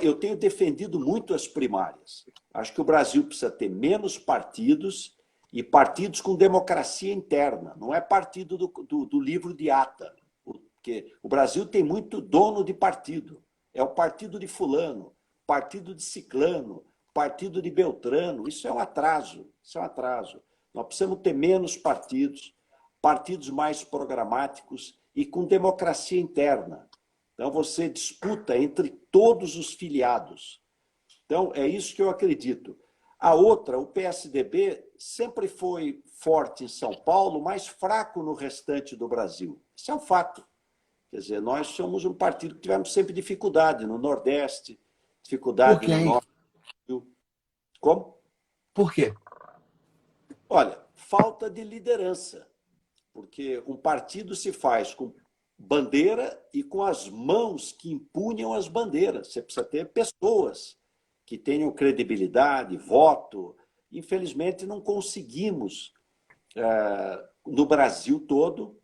eu tenho defendido muito as primárias. Acho que o Brasil precisa ter menos partidos e partidos com democracia interna. Não é partido do livro de ata. Porque o Brasil tem muito dono de partido. É o partido de fulano, partido de ciclano, partido de Beltrano. Isso é um atraso. Isso é um atraso. Nós precisamos ter menos partidos, partidos mais programáticos e com democracia interna. Então, você disputa entre todos os filiados. Então, é isso que eu acredito. A outra, o PSDB, sempre foi forte em São Paulo, mas fraco no restante do Brasil. Isso é um fato. Quer dizer, nós somos um partido que tivemos sempre dificuldade no Nordeste, dificuldade no Norte. Como? Por quê? Olha, falta de liderança. Porque um partido se faz com bandeira e com as mãos que empunham as bandeiras. Você precisa ter pessoas que tenham credibilidade, voto. Infelizmente, não conseguimos, no Brasil todo,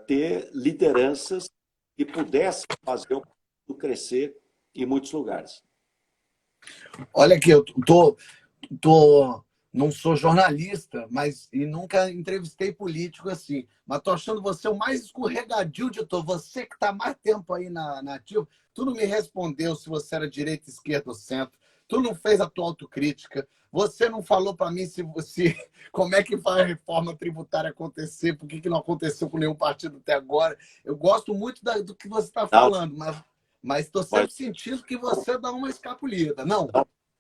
ter lideranças que pudessem fazer o partido crescer em muitos lugares. Olha aqui, eu não sou jornalista, mas e nunca entrevistei político assim. Mas tô achando você o mais escorregadio de todos. Você que está mais tempo aí na ativa, tu não me respondeu se você era direita, esquerda ou centro. Tu não fez a tua autocrítica. Você não falou para mim como é que vai a reforma tributária acontecer, por que não aconteceu com nenhum partido até agora. Eu gosto muito do que você está falando, mas estou sempre sentindo que você dá uma escapulida. Não?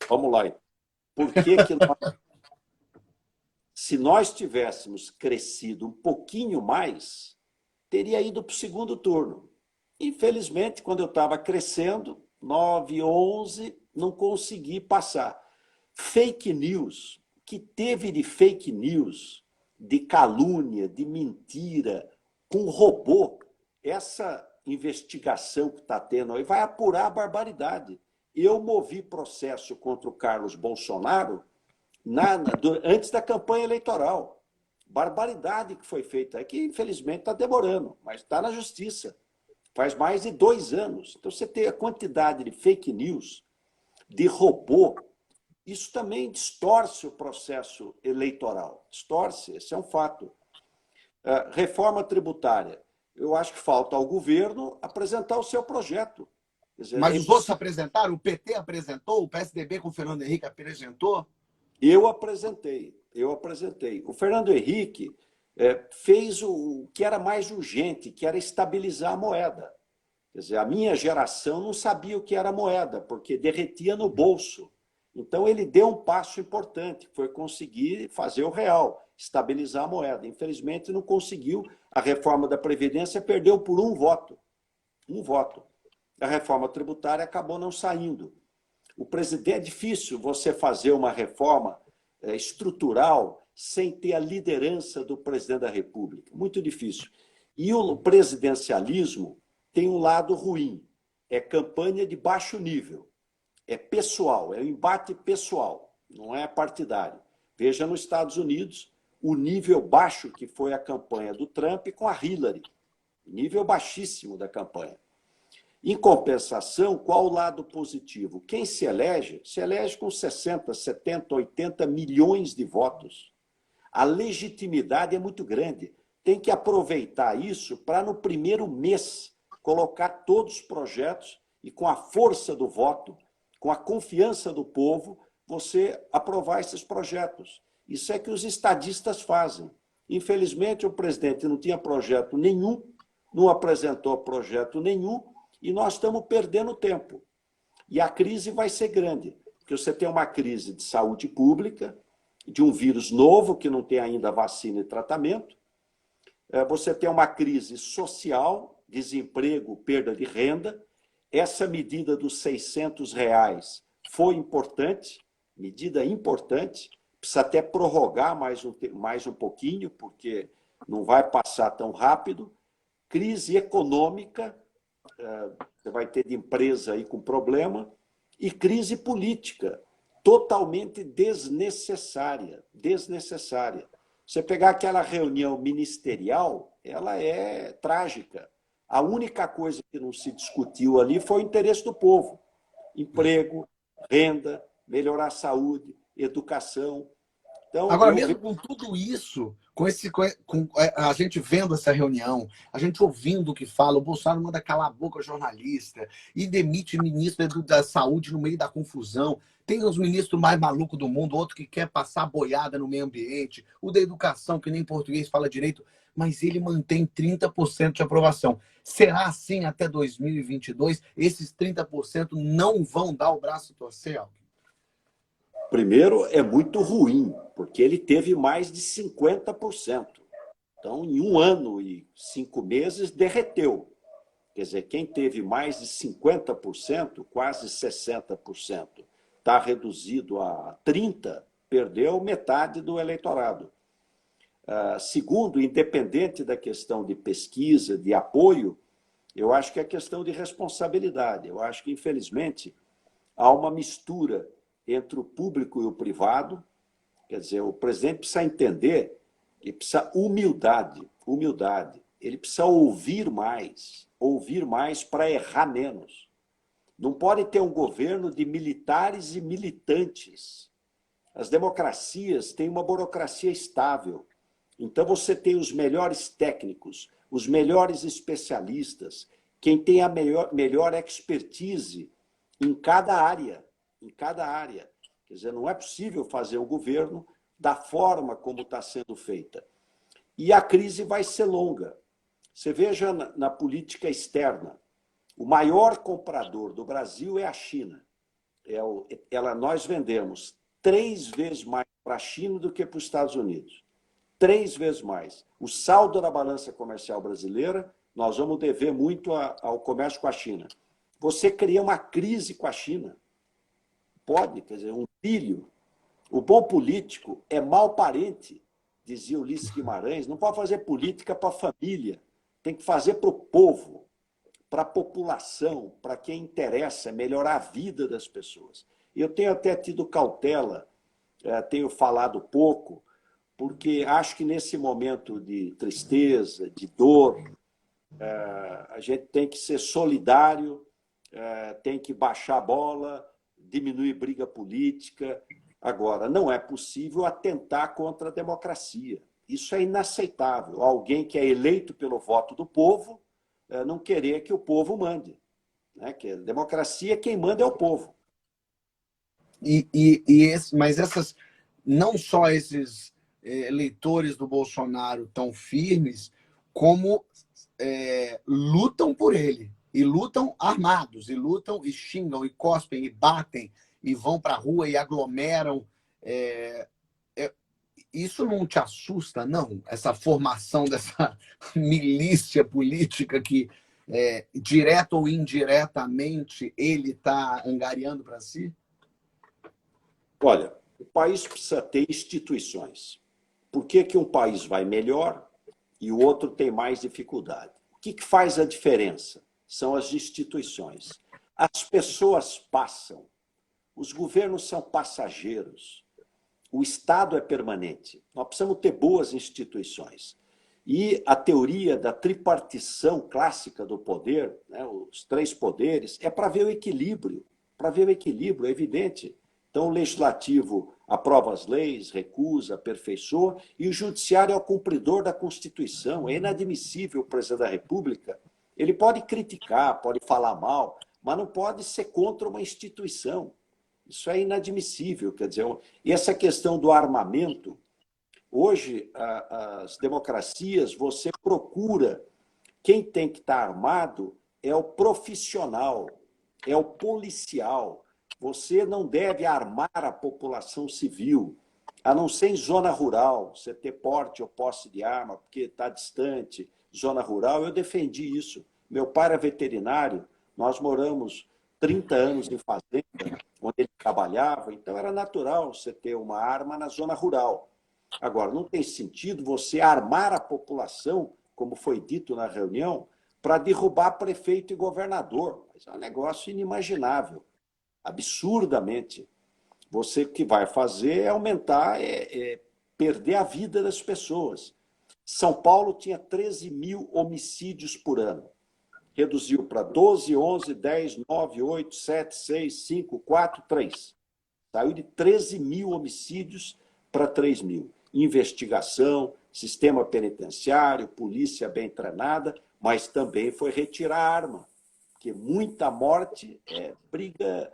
Vamos lá. Por que se nós tivéssemos crescido um pouquinho mais, teria ido para o segundo turno. Infelizmente, quando eu estava crescendo, 9, 11, não consegui passar. Fake news, que teve de fake news, de calúnia, de mentira, com durobô, essa investigação que está tendo aí vai apurar a barbaridade. Eu movi processo contra o Carlos Bolsonaro antes da campanha eleitoral. Barbaridade que foi feita, que infelizmente está demorando, mas está na justiça. Faz mais de 2 anos. Então, você tem a quantidade de fake news, de robô, isso também distorce o processo eleitoral. Distorce, esse é um fato. Reforma tributária. Eu acho que falta ao governo apresentar o seu projeto. Quer dizer, Mas os outros apresentaram? O PT apresentou? O PSDB com o Fernando Henrique apresentou? Eu apresentei. O Fernando Henrique fez o que era mais urgente, que era estabilizar a moeda. Quer dizer, a minha geração não sabia o que era moeda, porque derretia no bolso. Então, ele deu um passo importante, que foi conseguir fazer o real, estabilizar a moeda. Infelizmente, não conseguiu. A reforma da Previdência perdeu por um voto. Um voto. A reforma tributária acabou não saindo. O presidente, é difícil você fazer uma reforma estrutural sem ter a liderança do presidente da República. Muito difícil. E o presidencialismo tem um lado ruim. É campanha de baixo nível. É pessoal, é um embate pessoal, não é partidário. Veja nos Estados Unidos o nível baixo que foi a campanha do Trump com a Hillary. Nível baixíssimo da campanha. Em compensação, qual o lado positivo? Quem se elege com 60, 70, 80 milhões de votos. A legitimidade é muito grande. Tem que aproveitar isso para, no primeiro mês, colocar todos os projetos e, com a força do voto, com a confiança do povo, você aprovar esses projetos. Isso é que os estadistas fazem. Infelizmente, o presidente não tinha projeto nenhum, não apresentou projeto nenhum, e nós estamos perdendo tempo. E a crise vai ser grande, porque você tem uma crise de saúde pública, de um vírus novo, que não tem ainda vacina e tratamento. Você tem uma crise social, desemprego, perda de renda. Essa medida dos R$ 600 foi importante, medida importante. Precisa até prorrogar mais um pouquinho, porque não vai passar tão rápido. Crise econômica, você vai ter de empresa aí com problema, e crise política, totalmente desnecessária. Desnecessária. Você pegar aquela reunião ministerial, ela é trágica. A única coisa que não se discutiu ali foi o interesse do povo. Emprego, renda, melhorar a saúde, educação. Então, Agora, mesmo com tudo isso, com a gente vendo essa reunião, a gente ouvindo o que fala, o Bolsonaro manda calar a boca jornalista e demite ministro da saúde no meio da confusão. Tem os ministros mais malucos do mundo, outro que quer passar boiada no meio ambiente, o da educação, que nem português fala direito, mas ele mantém 30% de aprovação. Será assim até 2022? Esses 30% não vão dar o braço a torcer, Alckmin? primeiro, é muito ruim, porque ele teve mais de 50%. Então, em 1 ano e 5 meses, derreteu. Quer dizer, quem teve mais de 50%, quase 60%, está reduzido a 30%, perdeu metade do eleitorado. Segundo, independente da questão de pesquisa, de apoio, eu acho que é questão de responsabilidade. Eu acho que, infelizmente, há uma mistura entre o público e o privado. Quer dizer, o presidente precisa entender, ele precisa humildade. Ele precisa ouvir mais para errar menos. Não pode ter um governo de militares e militantes. As democracias têm uma burocracia estável. Então, você tem os melhores técnicos, os melhores especialistas, quem tem a melhor expertise em cada área. Quer dizer, não é possível fazer um governo da forma como está sendo feita. E a crise vai ser longa. Você veja na política externa, o maior comprador do Brasil é a China. Nós vendemos 3 vezes mais para a China do que para os Estados Unidos. 3 vezes mais. O saldo da balança comercial brasileira, nós vamos dever muito ao comércio com a China. Você cria uma crise com a China. Pode, quer dizer, um filho. O bom político é mau parente, dizia Ulisses Guimarães. Não pode fazer política para a família. Tem que fazer para o povo, para a população, para quem interessa, melhorar a vida das pessoas. Eu tenho até tido cautela, tenho falado pouco, porque acho que nesse momento de tristeza, de dor, a gente tem que ser solidário, tem que baixar a bola, diminuir briga política. Agora, não é possível atentar contra a democracia. Isso é inaceitável. Alguém que é eleito pelo voto do povo não querer que o povo mande. né? Que democracia, quem manda é o povo. Mas essas, não só esses eleitores do Bolsonaro tão firmes, como lutam por ele. E lutam armados, e lutam, e xingam, e cospem, e batem, e vão para a rua e aglomeram. Isso não te assusta, não? Essa formação dessa milícia política que, direto ou indiretamente, ele está angariando para si? Olha, o país precisa ter instituições. Por que que um país vai melhor e o outro tem mais dificuldade? O que faz a diferença? São as instituições. As pessoas passam, os governos são passageiros, o Estado é permanente. Nós precisamos ter boas instituições. E a teoria da tripartição clássica do poder, né, os três poderes, é para ver o equilíbrio. Para ver o equilíbrio, é evidente. Então, o legislativo aprova as leis, recusa, aperfeiçoa, e o judiciário é o cumpridor da Constituição. É inadmissível o presidente da República. Ele pode criticar, pode falar mal, mas não pode ser contra uma instituição. Isso é inadmissível. Quer dizer, e essa questão do armamento, hoje, as democracias, você procura, quem tem que estar armado é o profissional, é o policial. Você não deve armar a população civil, a não ser em zona rural, você ter porte ou posse de arma, porque está distante, zona rural. Eu defendi isso. Meu pai era veterinário, nós moramos 30 anos em fazenda, onde ele trabalhava, então era natural você ter uma arma na zona rural. Agora, não tem sentido você armar a população, como foi dito na reunião, para derrubar prefeito e governador. Mas é um negócio inimaginável. Absurdamente. Você o que vai fazer é aumentar, perder a vida das pessoas. São Paulo tinha 13 mil homicídios por ano. Reduziu para 12, 11, 10, 9, 8, 7, 6, 5, 4, 3. Saiu de 13 mil homicídios para 3 mil. Investigação, sistema penitenciário, polícia bem treinada, mas também foi retirar a arma. Porque muita morte é briga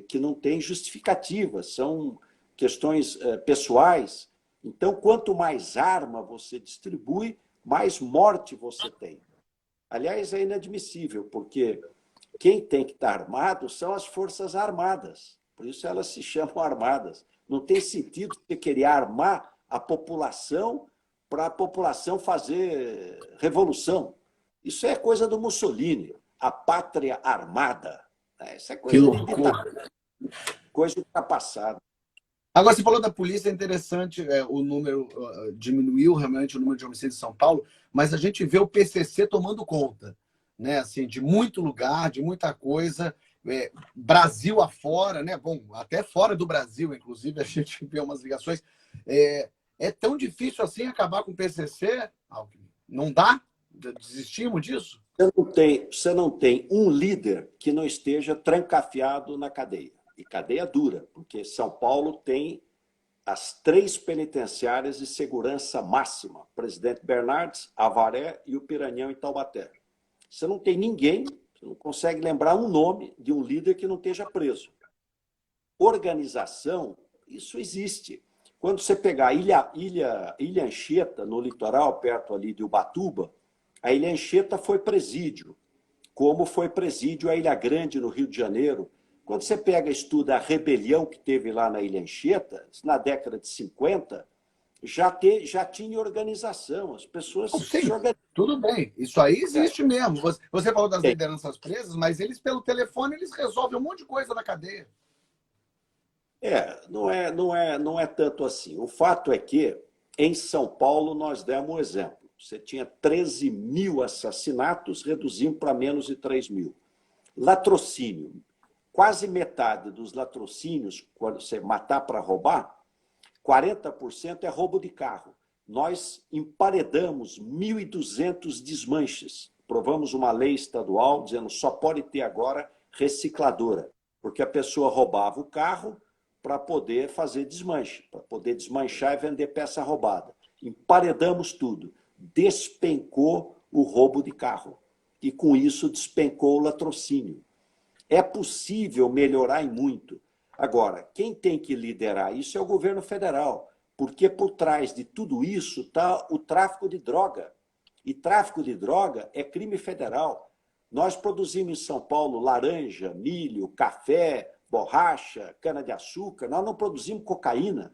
que não tem justificativa, são questões pessoais. Então, quanto mais arma você distribui, mais morte você tem. Aliás, é inadmissível, porque quem tem que estar armado são as Forças Armadas. Por isso elas se chamam armadas. Não tem sentido você querer armar a população para a população fazer revolução. Isso é coisa do Mussolini, a pátria armada. Isso é coisa de ditadura, coisa ultrapassada. Agora, você falou da polícia, é interessante, o número diminuiu realmente o número de homicídios em São Paulo, mas a gente vê o PCC tomando conta, né? Assim, de muito lugar, de muita coisa, Brasil afora, né? Bom, até fora do Brasil, inclusive, a gente vê umas ligações. É tão difícil assim acabar com o PCC, Alckmin? Não dá? Desistimos disso? Você não tem um líder que não esteja trancafiado na cadeia. E cadeia dura, porque São Paulo tem as 3 penitenciárias de segurança máxima. Presidente Bernardes, Avaré e o Piranhão em Taubaté. Você não tem ninguém, você não consegue lembrar um nome de um líder que não esteja preso. Organização, isso existe. Quando você pegar Ilha Anchieta, no litoral, perto ali de Ubatuba, a Ilha Anchieta foi presídio, como foi presídio a Ilha Grande, no Rio de Janeiro. Quando você pega e estuda a rebelião que teve lá na Ilha Anchieta, na década de 50, já tinha organização, as pessoas se organizavam. Tudo bem, isso aí existe mesmo. Você falou das lideranças presas, mas eles, pelo telefone, eles resolvem um monte de coisa na cadeia. Não é tanto assim. O fato é que, em São Paulo, nós demos um exemplo. Você tinha 13 mil assassinatos, reduzimos para menos de 3 mil. Latrocínio. Quase metade dos latrocínios, quando você matar para roubar, 40% é roubo de carro. Nós emparedamos 1.200 desmanches. Provamos uma lei estadual dizendo que só pode ter agora recicladora, porque a pessoa roubava o carro para poder fazer desmanche, para poder desmanchar e vender peça roubada. Emparedamos tudo. Despencou o roubo de carro. e com isso despencou o latrocínio. É possível melhorar em muito. Agora, quem tem que liderar isso é o governo federal, porque por trás de tudo isso está o tráfico de droga. E tráfico de droga é crime federal. Nós produzimos em São Paulo laranja, milho, café, borracha, cana-de-açúcar. Nós não produzimos cocaína.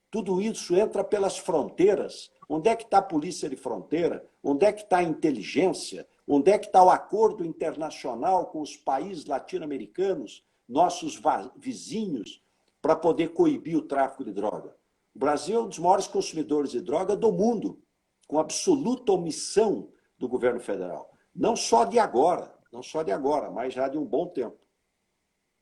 Tudo isso entra pelas fronteiras. Onde é que está a polícia de fronteira? Onde é que está a inteligência? Onde é que está o acordo internacional com os países latino-americanos, nossos vizinhos, para poder coibir o tráfico de droga? O Brasil é um dos maiores consumidores de droga do mundo, com absoluta omissão do governo federal. Não só de agora, mas já de um bom tempo.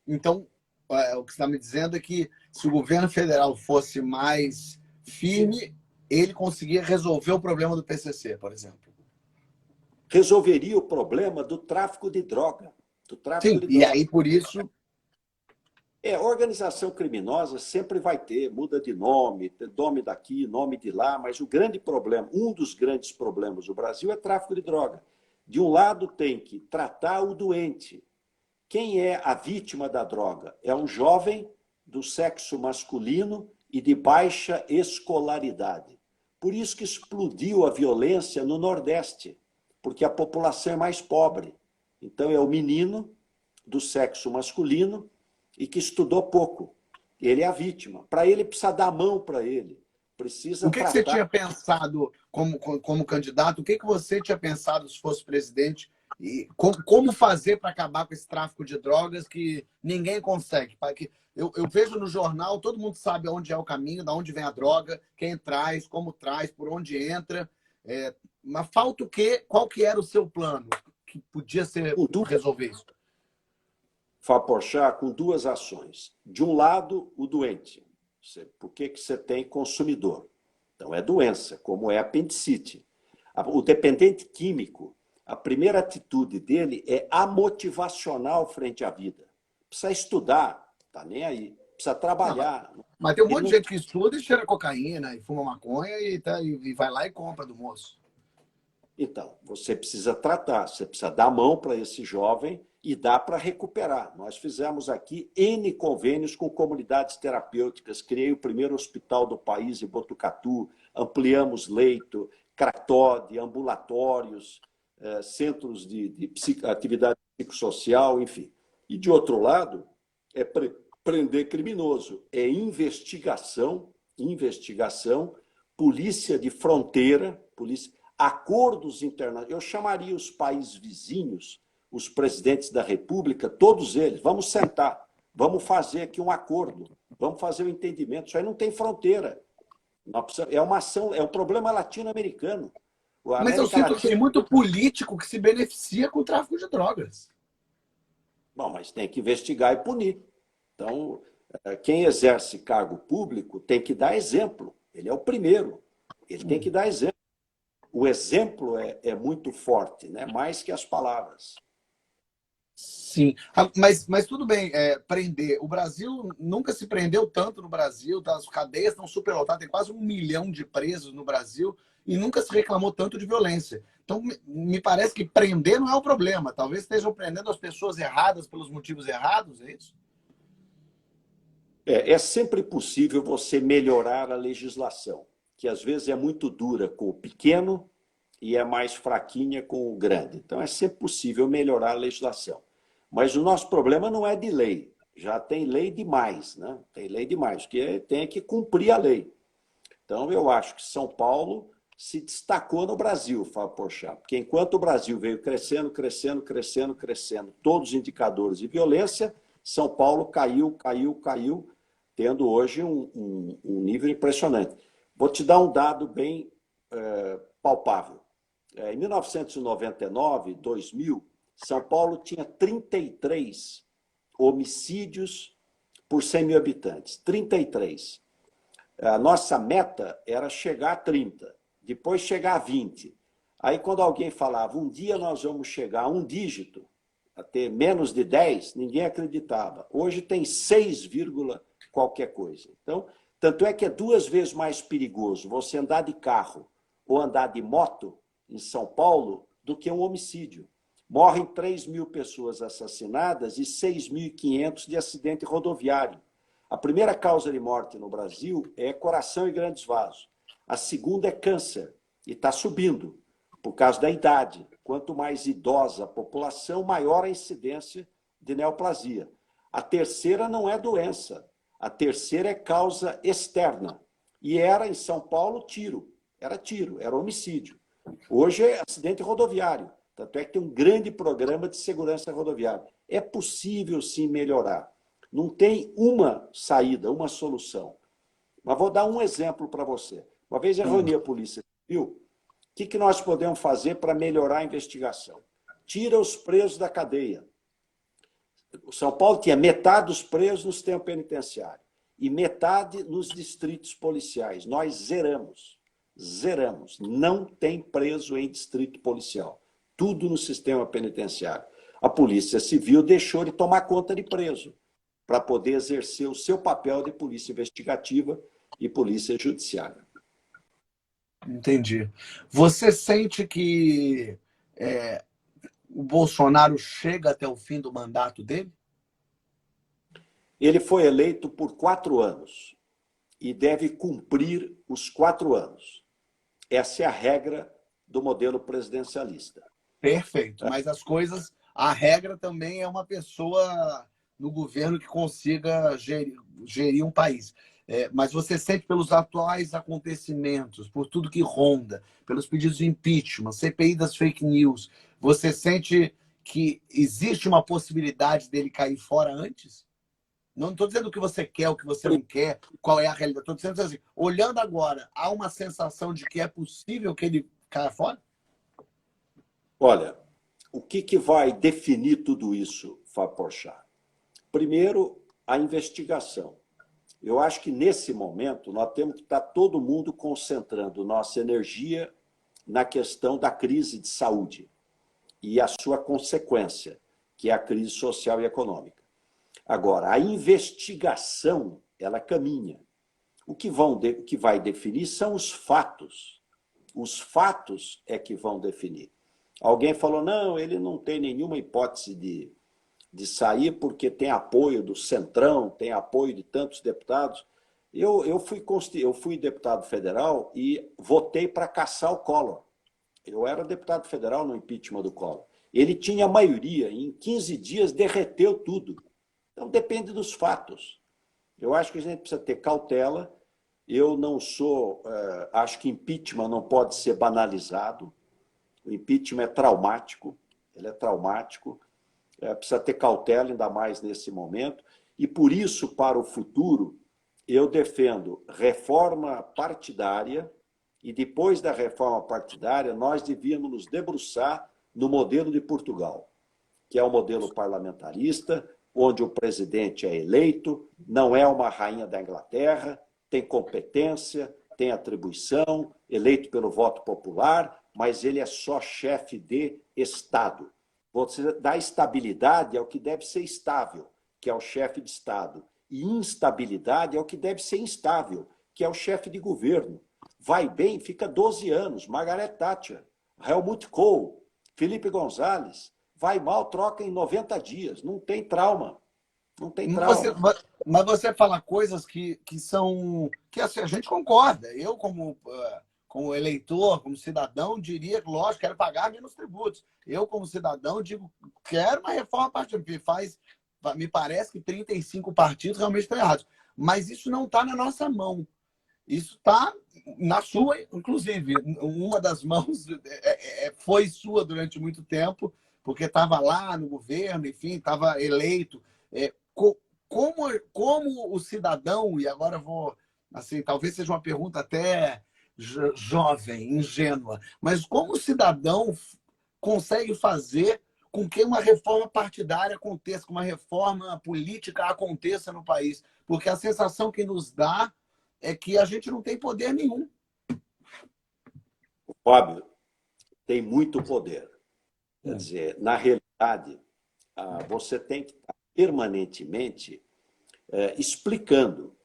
Então, o que você está me dizendo é que se o governo federal fosse mais firme, ele conseguia resolver o problema do PCC, por exemplo. Resolveria o problema do tráfico de droga. Sim, e aí por isso... Organização criminosa sempre vai ter, muda de nome daqui, nome de lá, mas o grande problema, um dos grandes problemas do Brasil é tráfico de droga. De um lado tem que tratar o doente. Quem é a vítima da droga? É um jovem do sexo masculino e de baixa escolaridade. Por isso que explodiu a violência no Nordeste, porque a população é mais pobre. Então é o menino do sexo masculino e que estudou pouco. Ele é a vítima. Para ele, precisa dar a mão para ele. Precisa o que você tinha pensado como candidato? O que você tinha pensado se fosse presidente? E como fazer para acabar com esse tráfico de drogas que ninguém consegue? Eu vejo no jornal, todo mundo sabe onde é o caminho, de onde vem a droga, quem traz, como traz, por onde entra. Mas falta o quê? Qual que era o seu plano que podia ser resolver isso? Fábio Porchat, com duas ações. De um lado, o doente. Por que você tem consumidor? Então, é doença, como é a apendicite. O dependente químico, a primeira atitude dele é amotivacional frente à vida. Precisa estudar, tá nem aí. Precisa trabalhar. Mas tem um monte de gente que estuda e cheira cocaína, e fuma maconha, e vai lá e compra do moço. Então, você precisa tratar, você precisa dar a mão para esse jovem e dá para recuperar. Nós fizemos aqui N convênios com comunidades terapêuticas, criei o primeiro hospital do país em Botucatu, ampliamos leito, CRATOD, ambulatórios, centros de atividade psicossocial, enfim. E, de outro lado, é prender criminoso, é investigação, polícia de fronteira, acordos internacionais. Eu chamaria os países vizinhos, os presidentes da República, todos eles, vamos sentar, vamos fazer aqui um acordo, vamos fazer um entendimento. Isso aí não tem fronteira. É uma ação, é um problema latino-americano. Mas eu sinto que tem muito político que se beneficia com o tráfico de drogas. Bom, mas tem que investigar e punir. Então, quem exerce cargo público tem que dar exemplo. Ele é o primeiro. Ele tem que dar exemplo. O exemplo é muito forte, né? Mais que as palavras. Sim, mas tudo bem, prender. O Brasil nunca se prendeu tanto no Brasil, tá? As cadeias estão superlotadas, tem quase 1 milhão de presos no Brasil e nunca se reclamou tanto de violência. Então, me parece que prender não é o problema. Talvez estejam prendendo as pessoas erradas pelos motivos errados, é isso? É sempre possível você melhorar a legislação, que às vezes é muito dura com o pequeno e é mais fraquinha com o grande. Então, é sempre possível melhorar a legislação. Mas o nosso problema não é de lei. Já tem lei demais, né? Tem lei demais, que tem que cumprir a lei. Então, eu acho que São Paulo se destacou no Brasil, Fábio Porchat, porque enquanto o Brasil veio crescendo, todos os indicadores de violência, São Paulo caiu, tendo hoje um nível impressionante. Vou te dar um dado bem palpável. Em 1999, 2000, São Paulo tinha 33 homicídios por 100 mil habitantes. 33. A nossa meta era chegar a 30, depois chegar a 20. Aí, quando alguém falava, um dia nós vamos chegar a um dígito, a ter menos de 10, ninguém acreditava. Hoje tem 6, qualquer coisa. Então, tanto é que é 2 vezes mais perigoso você andar de carro ou andar de moto em São Paulo do que um homicídio. Morrem 3.000 pessoas assassinadas e 6.500 de acidente rodoviário. A primeira causa de morte no Brasil é coração e grandes vasos. A segunda é câncer, e está subindo, por causa da idade. Quanto mais idosa a população, maior a incidência de neoplasia. A terceira não é doença, a terceira é causa externa. E era, em São Paulo, tiro. Era homicídio. Hoje é acidente rodoviário. Tanto é que tem um grande programa de segurança rodoviária. É possível, sim, melhorar. Não tem uma saída, uma solução. Mas vou dar um exemplo para você. Uma vez eu reuni a Polícia Civil, o que nós podemos fazer para melhorar a investigação? Tira os presos da cadeia. O São Paulo tinha metade dos presos no sistema penitenciário e metade nos distritos policiais. Nós zeramos. Zeramos. Não tem preso em distrito policial. Tudo no sistema penitenciário. A Polícia Civil deixou de tomar conta de preso para poder exercer o seu papel de polícia investigativa e polícia judiciária. Entendi. Você sente que o Bolsonaro chega até o fim do mandato dele? Ele foi eleito por 4 anos e deve cumprir os 4 anos. Essa é a regra do modelo presidencialista. Perfeito, mas a regra também é uma pessoa no governo que consiga gerir um país. Mas você sente pelos atuais acontecimentos, por tudo que ronda, pelos pedidos de impeachment, CPI das fake news, você sente que existe uma possibilidade dele cair fora antes? Não estou dizendo o que você quer, o que você não quer, qual é a realidade. Estou dizendo assim, olhando agora, há uma sensação de que é possível que ele caia fora? Olha, o que vai definir tudo isso, Fábio Porchat? Primeiro, a investigação. Eu acho que, nesse momento, nós temos que estar todo mundo concentrando nossa energia na questão da crise de saúde e a sua consequência, que é a crise social e econômica. Agora, a investigação, ela caminha. O que vai definir são os fatos. Os fatos é que vão definir. Alguém falou, não, ele não tem nenhuma hipótese de sair porque tem apoio do Centrão, tem apoio de tantos deputados. Eu fui deputado federal e votei para caçar o Collor. Eu era deputado federal no impeachment do Collor. Ele tinha maioria, e em 15 dias derreteu tudo. Então depende dos fatos. Eu acho que a gente precisa ter cautela. Eu não sou... acho que impeachment não pode ser banalizado. O impeachment é traumático, ele é traumático, precisa ter cautela, ainda mais nesse momento, e por isso, para o futuro, eu defendo reforma partidária, e depois da reforma partidária, nós devíamos nos debruçar no modelo de Portugal, que é o modelo parlamentarista, onde o presidente é eleito, não é uma rainha da Inglaterra, tem competência, tem atribuição, eleito pelo voto popular, mas ele é só chefe de Estado. Você dá estabilidade ao que deve ser estável, que é o chefe de Estado, e instabilidade ao que deve ser instável, que é o chefe de governo. Vai bem, fica 12 anos. Margaret Thatcher, Helmut Kohl, Felipe González. Vai mal, troca em 90 dias. Não tem trauma. Não tem trauma. Mas você fala coisas que são... que assim, a gente concorda. Eu, como eleitor, como cidadão, diria que, lógico, quero pagar menos tributos. Eu, como cidadão, digo, quero uma reforma partidária. Me parece que 35 partidos realmente estão errados. Mas isso não está na nossa mão. Isso está na sua, inclusive. Uma das mãos foi sua durante muito tempo, porque estava lá no governo, enfim, estava eleito. Como o cidadão, e agora vou... assim, talvez seja uma pergunta até jovem, ingênua, mas como o cidadão consegue fazer com que uma reforma partidária aconteça, que uma reforma política aconteça no país? Porque a sensação que nos dá é que a gente não tem poder nenhum. Fábio, tem muito poder. Quer dizer, na realidade, você tem que estar permanentemente explicando.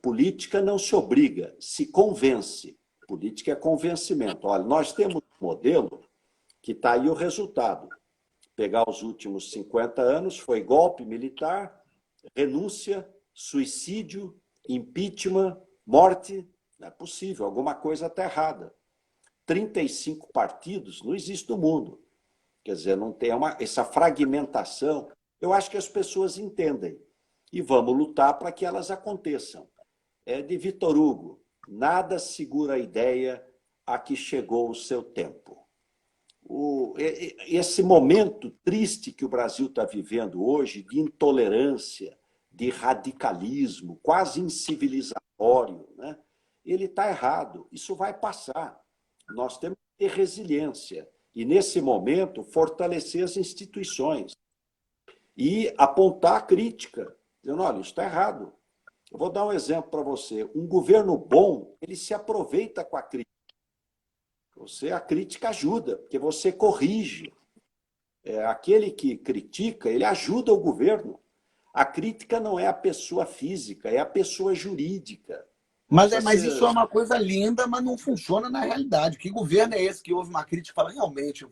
Política não se obriga, se convence. Política é convencimento. Olha, nós temos um modelo que está aí o resultado. Pegar os últimos 50 anos, foi golpe militar, renúncia, suicídio, impeachment, morte. Não é possível, alguma coisa está errada. 35 partidos não existe no mundo. Quer dizer, não tem essa fragmentação. Eu acho que as pessoas entendem. E vamos lutar para que elas aconteçam. É de Vitor Hugo. Nada segura a ideia a que chegou o seu tempo. Esse momento triste que o Brasil está vivendo hoje, de intolerância, de radicalismo, quase incivilizatório, né? Ele está errado. Isso vai passar. Nós temos que ter resiliência. E, nesse momento, fortalecer as instituições e apontar a crítica, dizendo, olha, isso está errado. Eu vou dar um exemplo para você. Um governo bom, ele se aproveita com a crítica. A crítica ajuda, porque você corrige. Aquele que critica, ele ajuda o governo. A crítica não é a pessoa física, é a pessoa jurídica. Mas isso é uma coisa linda, mas não funciona na realidade. Que governo é esse que houve uma crítica e fala, realmente,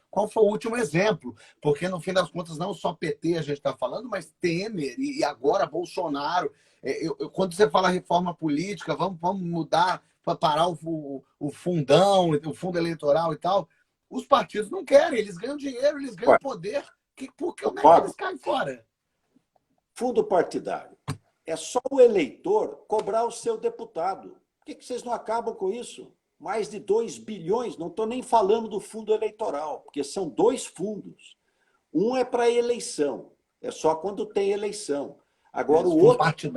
qual foi o último exemplo? Porque, no fim das contas, não só PT a gente está falando, mas Temer e agora Bolsonaro. Quando você fala reforma política, vamos mudar para parar o fundão, o fundo eleitoral e tal, os partidos não querem, eles ganham dinheiro, eles ganham poder, porque o negócio eles caem fora. Fundo partidário. É só o eleitor cobrar o seu deputado. Por que vocês não acabam com isso? Mais de 2 bilhões, não estou nem falando do fundo eleitoral, porque são 2 fundos. Um é para eleição, é só quando tem eleição. Agora, o outro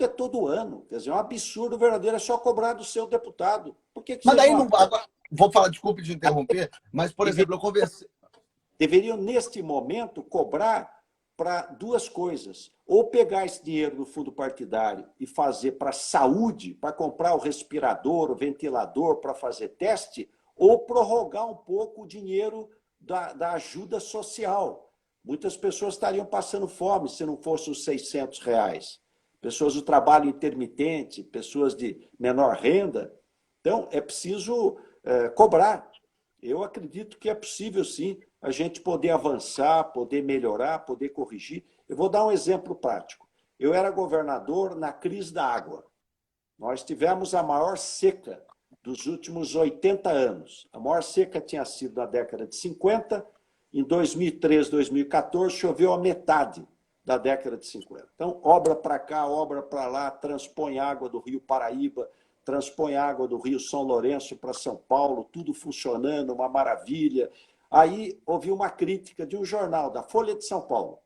é todo ano. Quer dizer, é um absurdo verdadeiro, é só cobrar do seu deputado. Por que mas daí não... Agora, vou falar, desculpe te interromper, mas, por exemplo, eu conversei... Deveriam, neste momento, cobrar para 2 coisas. Ou pegar esse dinheiro do fundo partidário e fazer para saúde, para comprar o respirador, o ventilador, para fazer teste, ou prorrogar um pouco o dinheiro da ajuda social. Muitas pessoas estariam passando fome se não fosse os R$600. Pessoas do trabalho intermitente, pessoas de menor renda. Então, é preciso cobrar. Eu acredito que é possível, sim, a gente poder avançar, poder melhorar, poder corrigir. Eu vou dar um exemplo prático. Eu era governador na crise da água. Nós tivemos a maior seca dos últimos 80 anos. A maior seca tinha sido na década de 50. Em 2013, 2014, choveu a metade da década de 50. Então, obra para cá, obra para lá, transpõe água do Rio Paraíba, transpõe água do Rio São Lourenço para São Paulo, tudo funcionando, uma maravilha. Aí houve uma crítica de um jornal, da Folha de São Paulo,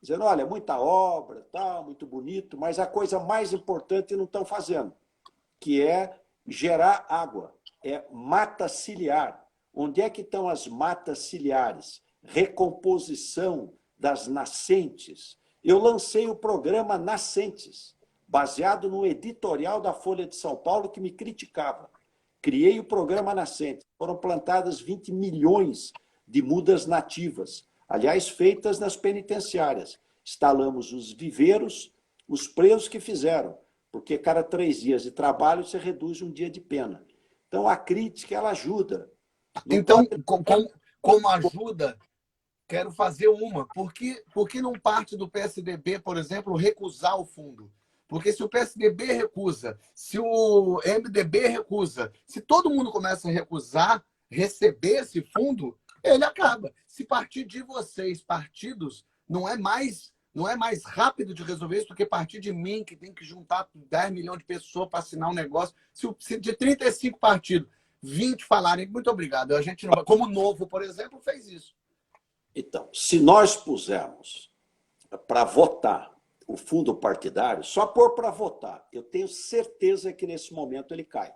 dizendo, olha, muita obra, tal, muito bonito, mas a coisa mais importante não estão fazendo, que é gerar água, é mata ciliar. Onde é que estão as matas ciliares? Recomposição das nascentes. Eu lancei o programa Nascentes, baseado no editorial da Folha de São Paulo que me criticava. Criei o programa Nascentes. Foram plantadas 20 milhões de mudas nativas, aliás, feitas nas penitenciárias. Instalamos os viveiros, os presos que fizeram, porque cada 3 dias de trabalho você reduz um dia de pena. Então, a crítica, ela ajuda. Então, como ajuda, quero fazer uma. Por que não parte do PSDB, por exemplo, recusar o fundo? Porque se o PSDB recusa, se o MDB recusa, se todo mundo começa a recusar receber esse fundo, ele acaba. Se partir de vocês, partidos, não é mais rápido de resolver isso do que partir de mim, que tem que juntar 10 milhões de pessoas para assinar um negócio. Se de 35 partidos, 20 falarem, muito obrigado, a gente não vai... Como o Novo, por exemplo, fez isso. Então, se nós pusermos para votar o fundo partidário, só pôr para votar, eu tenho certeza que nesse momento ele cai.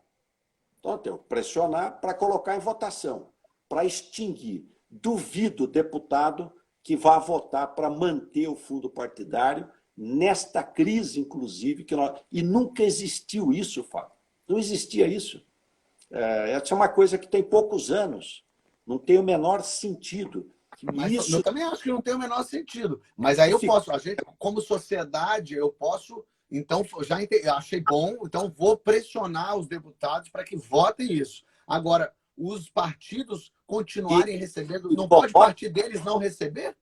Então, eu tenho que pressionar para colocar em votação, para extinguir. Duvido, deputado, que vá votar para manter o fundo partidário nesta crise, inclusive, e nunca existiu isso, Fábio. Não existia isso. Essa é uma coisa que tem poucos anos, não tem o menor sentido. Mas isso... Eu também acho que não tem o menor sentido. Mas aí eu posso, a gente, como sociedade, eu posso... Então, achei bom, então vou pressionar os deputados para que votem isso. Agora, os partidos continuarem recebendo? Não Bom, pode partir deles não receber?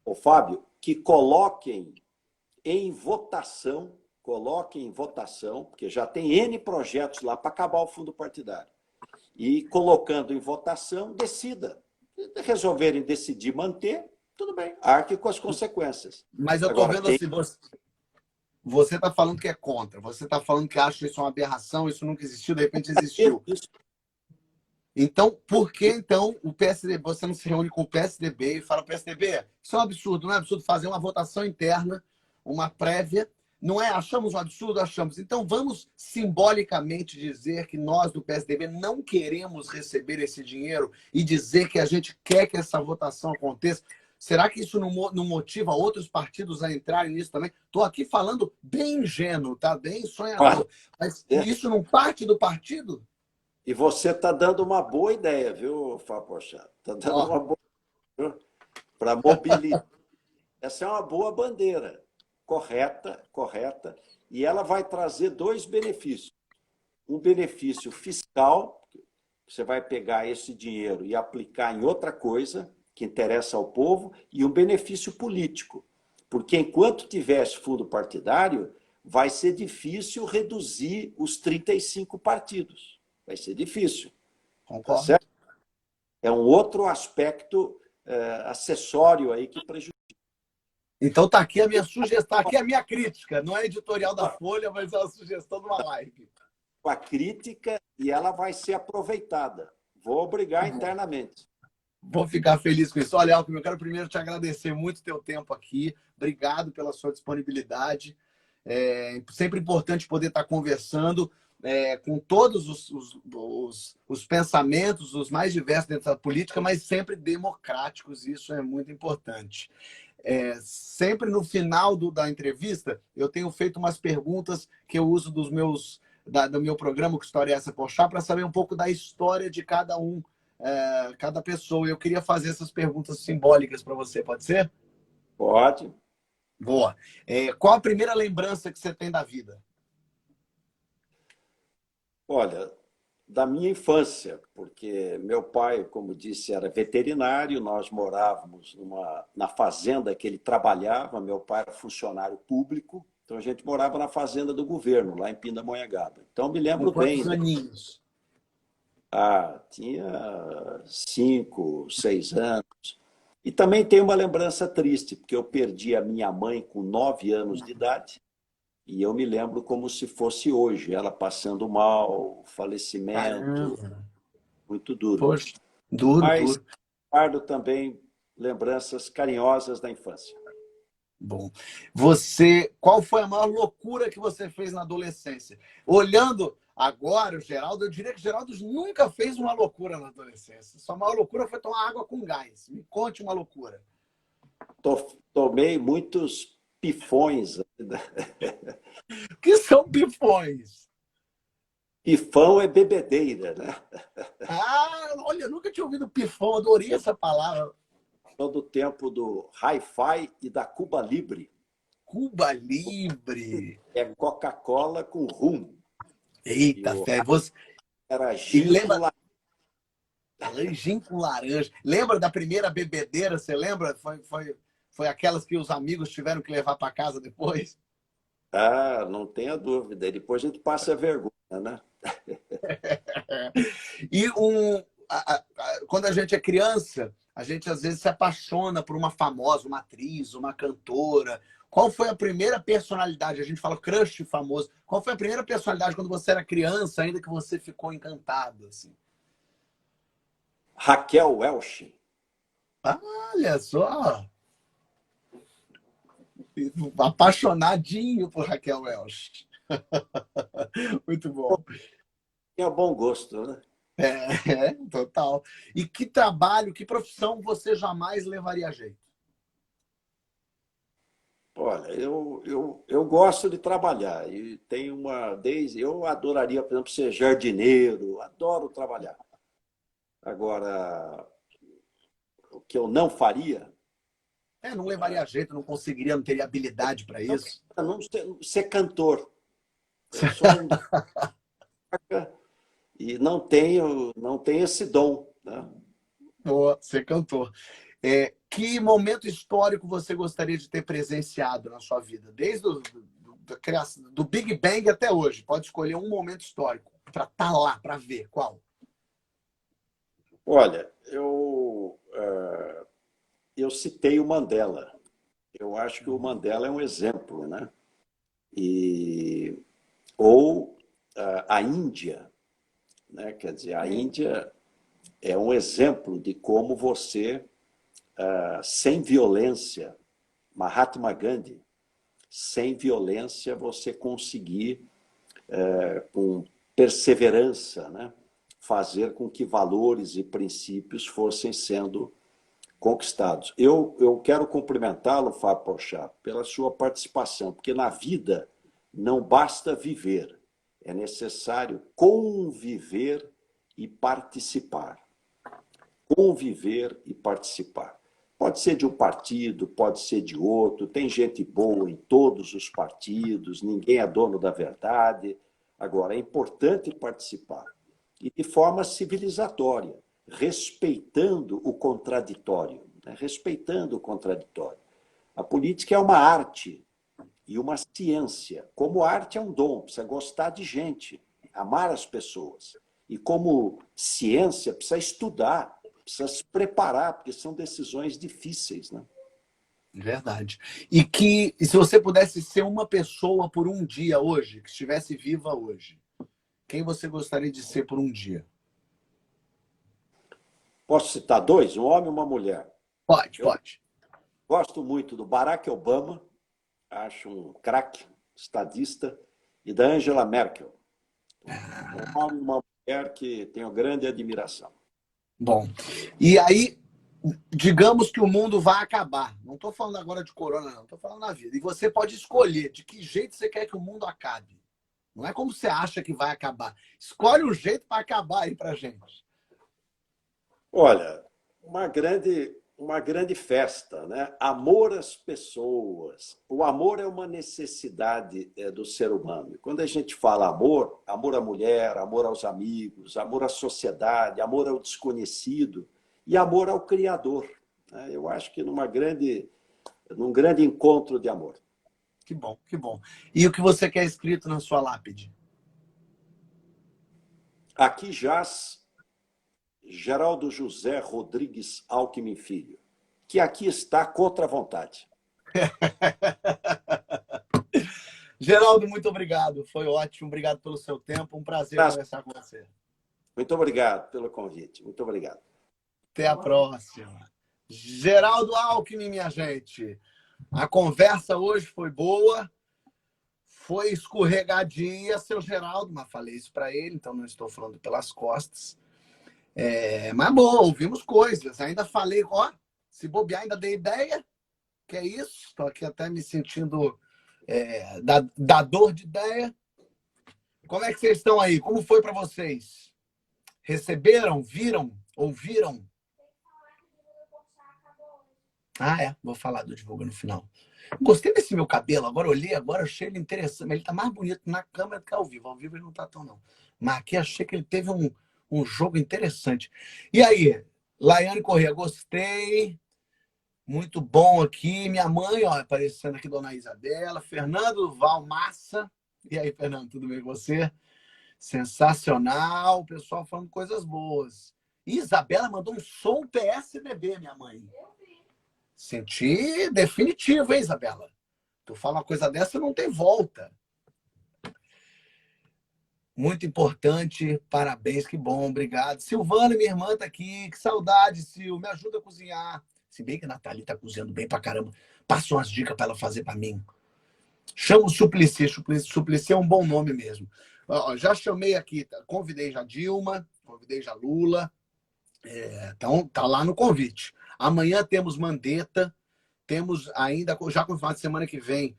ô Fábio, que coloquem em votação, porque já tem N projetos lá para acabar o fundo partidário. E colocando em votação, decida. Se resolverem decidir manter, tudo bem, arque com as consequências. Mas eu estou vendo assim, você está falando que é contra, você está falando que acha isso uma aberração, isso nunca existiu, de repente existiu. Então, por que então o PSDB, você não se reúne com o PSDB e fala, PSDB, isso é um absurdo, não é absurdo fazer uma votação interna, uma prévia, não é? Achamos um absurdo? Achamos. Então, vamos simbolicamente dizer que nós do PSDB não queremos receber esse dinheiro e dizer que a gente quer que essa votação aconteça. Será que isso não motiva outros partidos a entrarem nisso também? Estou aqui falando bem ingênuo, tá? Bem sonhador. Mas isso não parte do partido? E você está dando uma boa ideia, viu, Fábio Porchat? Está dando uma boa para mobilizar. Essa é uma boa bandeira. Correta, correta. E ela vai trazer dois benefícios. Um benefício fiscal, você vai pegar esse dinheiro e aplicar em outra coisa que interessa ao povo, e um benefício político. Porque enquanto tivesse fundo partidário, vai ser difícil reduzir os 35 partidos. Vai ser difícil. Concordo. Tá certo? É um outro aspecto acessório aí que prejudica. Então está aqui a minha sugestão, aqui a minha crítica. Não é editorial da Folha, mas é uma sugestão de uma live. A crítica, e ela vai ser aproveitada. Vou obrigar internamente. Vou ficar feliz com isso. Olha, Alckmin, eu quero primeiro te agradecer muito o teu tempo aqui. Obrigado pela sua disponibilidade. É sempre importante poder estar conversando com todos os pensamentos, os mais diversos dentro da política, mas sempre democráticos. Isso é muito importante. Sempre no final da entrevista, eu tenho feito umas perguntas que eu uso do meu programa, Que História é Essa, Porchat, para saber um pouco da história de cada cada pessoa. Eu queria fazer essas perguntas simbólicas para você, pode ser? Pode. Boa. Qual a primeira lembrança que você tem da vida? Olha, da minha infância, porque meu pai, como disse, era veterinário, nós morávamos na fazenda que ele trabalhava, meu pai era funcionário público, então a gente morava na fazenda do governo, lá em Pindamonhangaba. Então me lembro bem. Quantos aninhos? Tinha 5, 6 anos. E também tenho uma lembrança triste, porque eu perdi a minha mãe com 9 anos de idade. E eu me lembro como se fosse hoje, ela passando mal, falecimento, Caramba. muito duro. Poxa, duro, Mas duro. guardo também lembranças carinhosas da infância. Bom. Qual foi a maior loucura que você fez na adolescência? Olhando agora, o Geraldo, eu diria que o Geraldo nunca fez uma loucura na adolescência. Sua maior loucura foi tomar água com gás. Me conte uma loucura. Tomei muitos pifões. O que são pifões? Pifão é bebedeira, né? Olha, eu nunca tinha ouvido pifão, adorei essa palavra. Todo o tempo do Hi-Fi e da Cuba Libre. Cuba Libre. É Coca-Cola com rum. Eita, fé. Era gin gin com laranja. Lembra da primeira bebedeira? Você lembra? Foi aquelas que os amigos tiveram que levar para casa depois? Não tenha dúvida. E depois a gente passa vergonha, né? E quando a gente é criança, a gente às vezes se apaixona por uma famosa, uma atriz, uma cantora. Qual foi a primeira personalidade? A gente fala crush famoso. Qual foi a primeira personalidade quando você era criança, ainda que você ficou encantado? Assim? Raquel Welch. Olha só! Apaixonadinho por Raquel Welch. Muito bom. Tinha bom gosto, né? Total. E que trabalho, que profissão você jamais levaria a jeito? Olha, eu gosto de trabalhar e tenho eu adoraria, por exemplo, ser jardineiro, adoro trabalhar. Agora, o que eu não faria... Não levaria a jeito, não conseguiria, não teria habilidade para isso. Não ser cantor. Eu sou e não tenho esse dom, né? Boa, você cantou. Que momento histórico você gostaria de ter presenciado na sua vida? Desde da criação, do Big Bang até hoje. Pode escolher um momento histórico para estar lá, para ver. Qual? Olha, eu citei o Mandela. Eu acho que o Mandela é um exemplo, né? Ou a Índia, né? Quer dizer, a Índia é um exemplo de como você, sem violência, Mahatma Gandhi, sem violência você conseguir, com perseverança, né? Fazer com que valores e princípios fossem sendo conquistados. Eu quero cumprimentá-lo, Fábio Porchat, pela sua participação, porque na vida não basta viver, é necessário conviver e participar. Conviver e participar. Pode ser de um partido, pode ser de outro, tem gente boa em todos os partidos, ninguém é dono da verdade. Agora, é importante participar e de forma civilizatória, respeitando o contraditório, né? Respeitando o contraditório. A política é uma arte e uma ciência. Como arte é um dom, precisa gostar de gente, amar as pessoas. E como ciência, precisa estudar, precisa se preparar, porque são decisões difíceis, né? Verdade. E se você pudesse ser uma pessoa por um dia hoje, que estivesse viva hoje, quem você gostaria de ser por um dia? Posso citar dois, um homem e uma mulher. Pode, Eu pode. gosto muito do Barack Obama, acho um craque, estadista, e da Angela Merkel. Um homem e uma mulher que tenho grande admiração. Bom. E aí, digamos que o mundo vai acabar. Não estou falando agora de corona, não. Estou falando na vida. E você pode escolher de que jeito você quer que o mundo acabe. Não é como você acha que vai acabar. Escolhe um jeito para acabar aí para gente. Olha, uma grande festa, né? Amor às pessoas. O amor é uma necessidade do ser humano. E quando a gente fala amor, amor à mulher, amor aos amigos, amor à sociedade, amor ao desconhecido e amor ao Criador, né? Eu acho que num grande encontro de amor. Que bom, que bom. E o que você quer escrito na sua lápide? Aqui jaz Geraldo José Rodrigues Alckmin Filho, que aqui está contra a vontade. Geraldo, muito obrigado. Foi ótimo. Obrigado pelo seu tempo. Um prazer conversar com você. Muito obrigado pelo convite. Muito obrigado. Até a próxima. Geraldo Alckmin, minha gente. A conversa hoje foi boa, foi escorregadia, seu Geraldo, mas falei isso para ele, então não estou falando pelas costas. Mas bom, ouvimos coisas. Ainda falei, ó, se bobear, ainda dei ideia. Que é isso? Estou aqui até me sentindo dador de ideia. Como é que vocês estão aí? Como foi para vocês? Receberam? Viram? Ouviram? Vou falar do Divulga no final. Gostei desse meu cabelo. Agora olhei, agora achei ele interessante. Ele tá mais bonito na câmera do que ao vivo. Ao vivo ele não tá tão, não. Mas aqui achei que ele teve um jogo interessante. E aí, Laiane Corrêa, gostei. Muito bom aqui. Minha mãe, ó, aparecendo aqui, Dona Isabela. Fernando Valmassa. E aí, Fernando, tudo bem com você? Sensacional. O pessoal falando coisas boas. Isabela mandou um som PSDB, minha mãe. Senti definitivo, hein, Isabela? Tu fala uma coisa dessa, não tem volta. Muito importante, parabéns, que bom, obrigado. Silvana, minha irmã, tá aqui. Que saudade, Sil, me ajuda a cozinhar. Se bem que a Nathalie tá cozinhando bem pra caramba. Passa umas dicas pra ela fazer pra mim. Chama o Suplicy. Suplicy é um bom nome mesmo. Ó, já chamei aqui, convidei já Dilma, convidei já Lula. Então, tá lá no convite. Amanhã temos Mandetta, temos ainda, já confirmado semana que vem,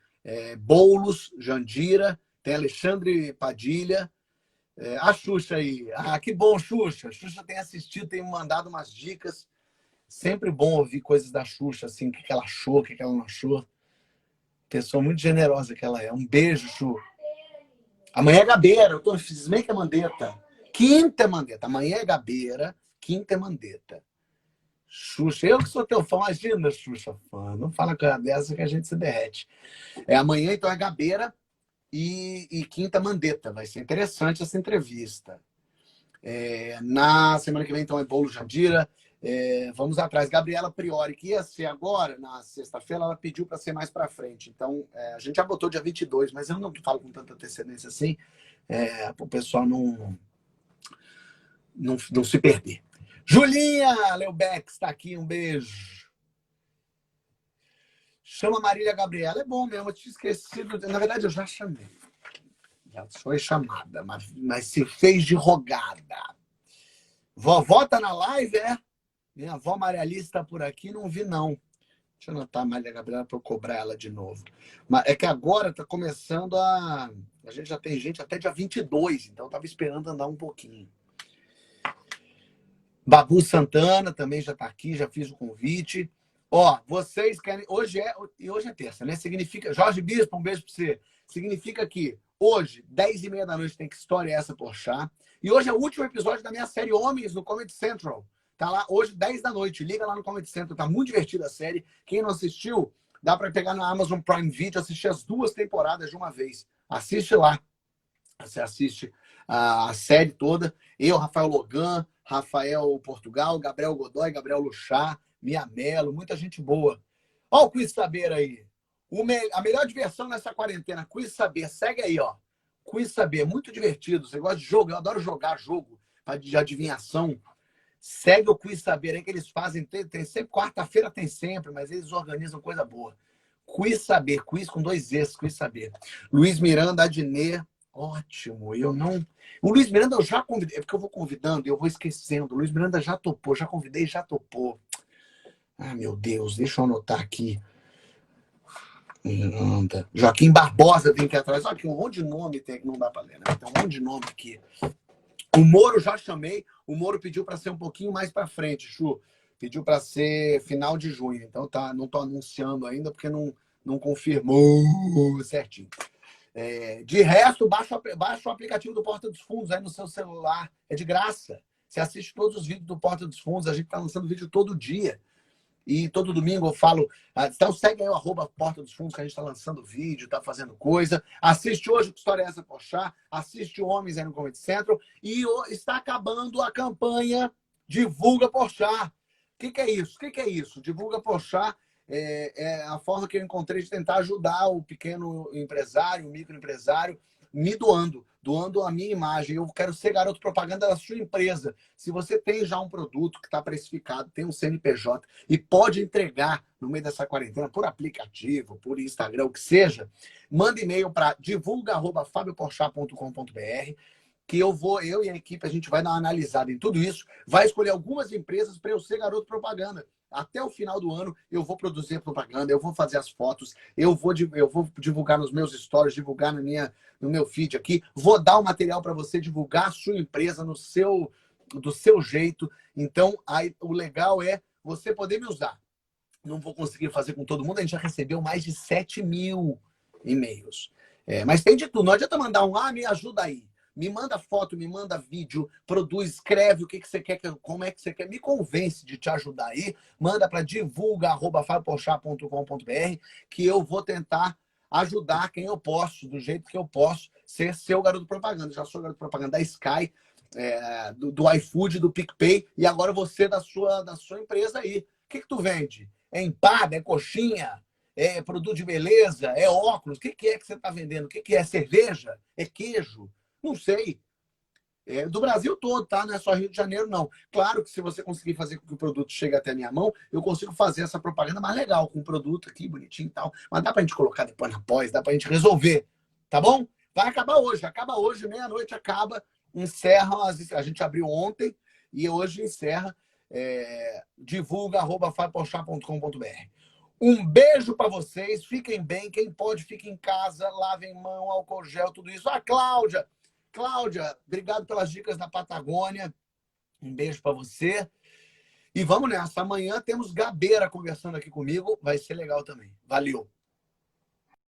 Boulos, Jandira, tem Alexandre Padilha, a Xuxa aí. Que bom, Xuxa. A Xuxa tem assistido, tem mandado umas dicas. Sempre bom ouvir coisas da Xuxa, assim, o que ela achou, o que ela não achou. Pessoa muito generosa que ela é. Um beijo, Xu. Amanhã é Gabeira, eu tô cismei que é Mandetta. Quinta é Mandetta. Amanhã é Gabeira, quinta é Mandetta. Xuxa, eu que sou teu fã, imagina, Xuxa, fã. Não fala com dessa que a gente se derrete. Amanhã, então, é Gabeira e quinta Mandetta. Vai ser interessante essa entrevista. Na semana que vem, então, é Bolo Jandira. Vamos atrás. Gabriela Priori, que ia ser agora, na sexta-feira, ela pediu para ser mais para frente. Então, a gente já botou dia 22, mas eu não falo com tanta antecedência assim, para o pessoal não se perder. Julinha Leubeck está aqui, um beijo. Chama Marília Gabriela. É bom mesmo, eu tinha esquecido. Na verdade, eu já chamei. Já foi chamada, mas se fez de rogada. Vovó tá na live, é? Minha avó Maria Alice está por aqui, não vi, não. Deixa eu anotar a Marília Gabriela para eu cobrar ela de novo. Mas é que agora está começando a... A gente já tem gente até dia 22, então estava esperando andar um pouquinho. Babu Santana também já está aqui, já fiz o convite. Ó, vocês querem... Hoje é terça, né? Significa... Jorge Bispo, um beijo para você. Significa que hoje, 10h30 da noite, tem Que História é Essa, Porchat? E hoje é o último episódio da minha série Homens no Comedy Central. Tá lá hoje, 10 da noite. Liga lá no Comedy Central. Tá muito divertida a série. Quem não assistiu, dá para pegar na Amazon Prime Video, assistir as 2 temporadas de uma vez. Assiste lá. Você assiste a série toda. Eu, Rafael Logan, Rafael Portugal, Gabriel Godoy, Gabriel Luchá, Mia Mello, muita gente boa. Ó o Quiz Saber aí. A melhor diversão nessa quarentena. Quiz Saber. Segue aí, ó. Quiz Saber. Muito divertido. Você gosta de jogo? Eu adoro jogar jogo de adivinhação. Segue o Quiz Saber aí que eles fazem. Tem sempre, quarta-feira tem sempre, mas eles organizam coisa boa. Quiz Saber. Quiz com 2 Es. Quiz Saber. Luiz Miranda, Adnê. Ótimo. Eu não... O Luiz Miranda eu já convidei. É porque eu vou convidando e eu vou esquecendo. O Luiz Miranda já topou. Já convidei, já topou. Ah, meu Deus. Deixa eu anotar aqui. Miranda. Joaquim Barbosa tem que ir atrás. Olha aqui, um monte de nome tem que não dá para ler, né? Tem um monte de nome aqui. O Moro já chamei. O Moro pediu para ser um pouquinho mais para frente, Chu. Pediu para ser final de junho. Então tá, não estou anunciando ainda porque não confirmou certinho. De resto, baixa o aplicativo do Porta dos Fundos aí no seu celular. É de graça. Você assiste todos os vídeos do Porta dos Fundos. A gente está lançando vídeo todo dia. E todo domingo eu falo... Então segue aí o @Porta dos Fundos, que a gente está lançando vídeo, está fazendo coisa. Assiste hoje Que História é Essa, Porchat? Assiste Homens aí no Comedy Central. E está acabando a campanha Divulga Porchat. O que é isso? O que é isso? Divulga Porchat é a forma que eu encontrei de tentar ajudar o pequeno empresário, o microempresário, me doando a minha imagem. Eu quero ser garoto propaganda da sua empresa. Se você tem já um produto que está precificado, tem um CNPJ e pode entregar no meio dessa quarentena por aplicativo, por Instagram, o que seja, manda e-mail para divulga@fabioporchat.com.br que eu e a equipe, a gente vai dar uma analisada em tudo isso, vai escolher algumas empresas para eu ser garoto propaganda. Até o final do ano, eu vou produzir propaganda, eu vou fazer as fotos, eu vou divulgar nos meus stories, divulgar no meu feed aqui, vou dar o material para você divulgar a sua empresa do seu jeito. Então, aí, o legal é você poder me usar. Não vou conseguir fazer com todo mundo, a gente já recebeu mais de 7.000 e-mails. Mas tem de tudo, não adianta mandar me ajuda aí. Me manda foto, me manda vídeo, produz, escreve o que você quer, como é que você quer. Me convence de te ajudar aí. Manda para divulga@fabioporchat.com.br que eu vou tentar ajudar quem eu posso, do jeito que eu posso, ser seu garoto propaganda. Já sou garoto propaganda da Sky, do iFood, do PicPay, e agora você da sua empresa aí. O que tu vende? É empada, é coxinha, é produto de beleza, é óculos? O que é que você está vendendo? O que é cerveja? É queijo? Não sei. Do Brasil todo, tá? Não é só Rio de Janeiro, não. Claro que se você conseguir fazer com que o produto chegue até a minha mão, eu consigo fazer essa propaganda mais legal, com o produto aqui, bonitinho e tal. Mas dá pra gente colocar depois na pós, dá pra gente resolver. Tá bom? Vai acabar hoje. Acaba hoje, meia-noite acaba. Encerra. A gente abriu ontem e hoje encerra. Divulga@fabioporchat.com.br. Um beijo para vocês. Fiquem bem. Quem pode, fique em casa. Lavem mão, álcool gel, tudo isso. Cláudia, obrigado pelas dicas da Patagônia. Um beijo para você. E vamos nessa. Amanhã temos Gabeira conversando aqui comigo. Vai ser legal também. Valeu.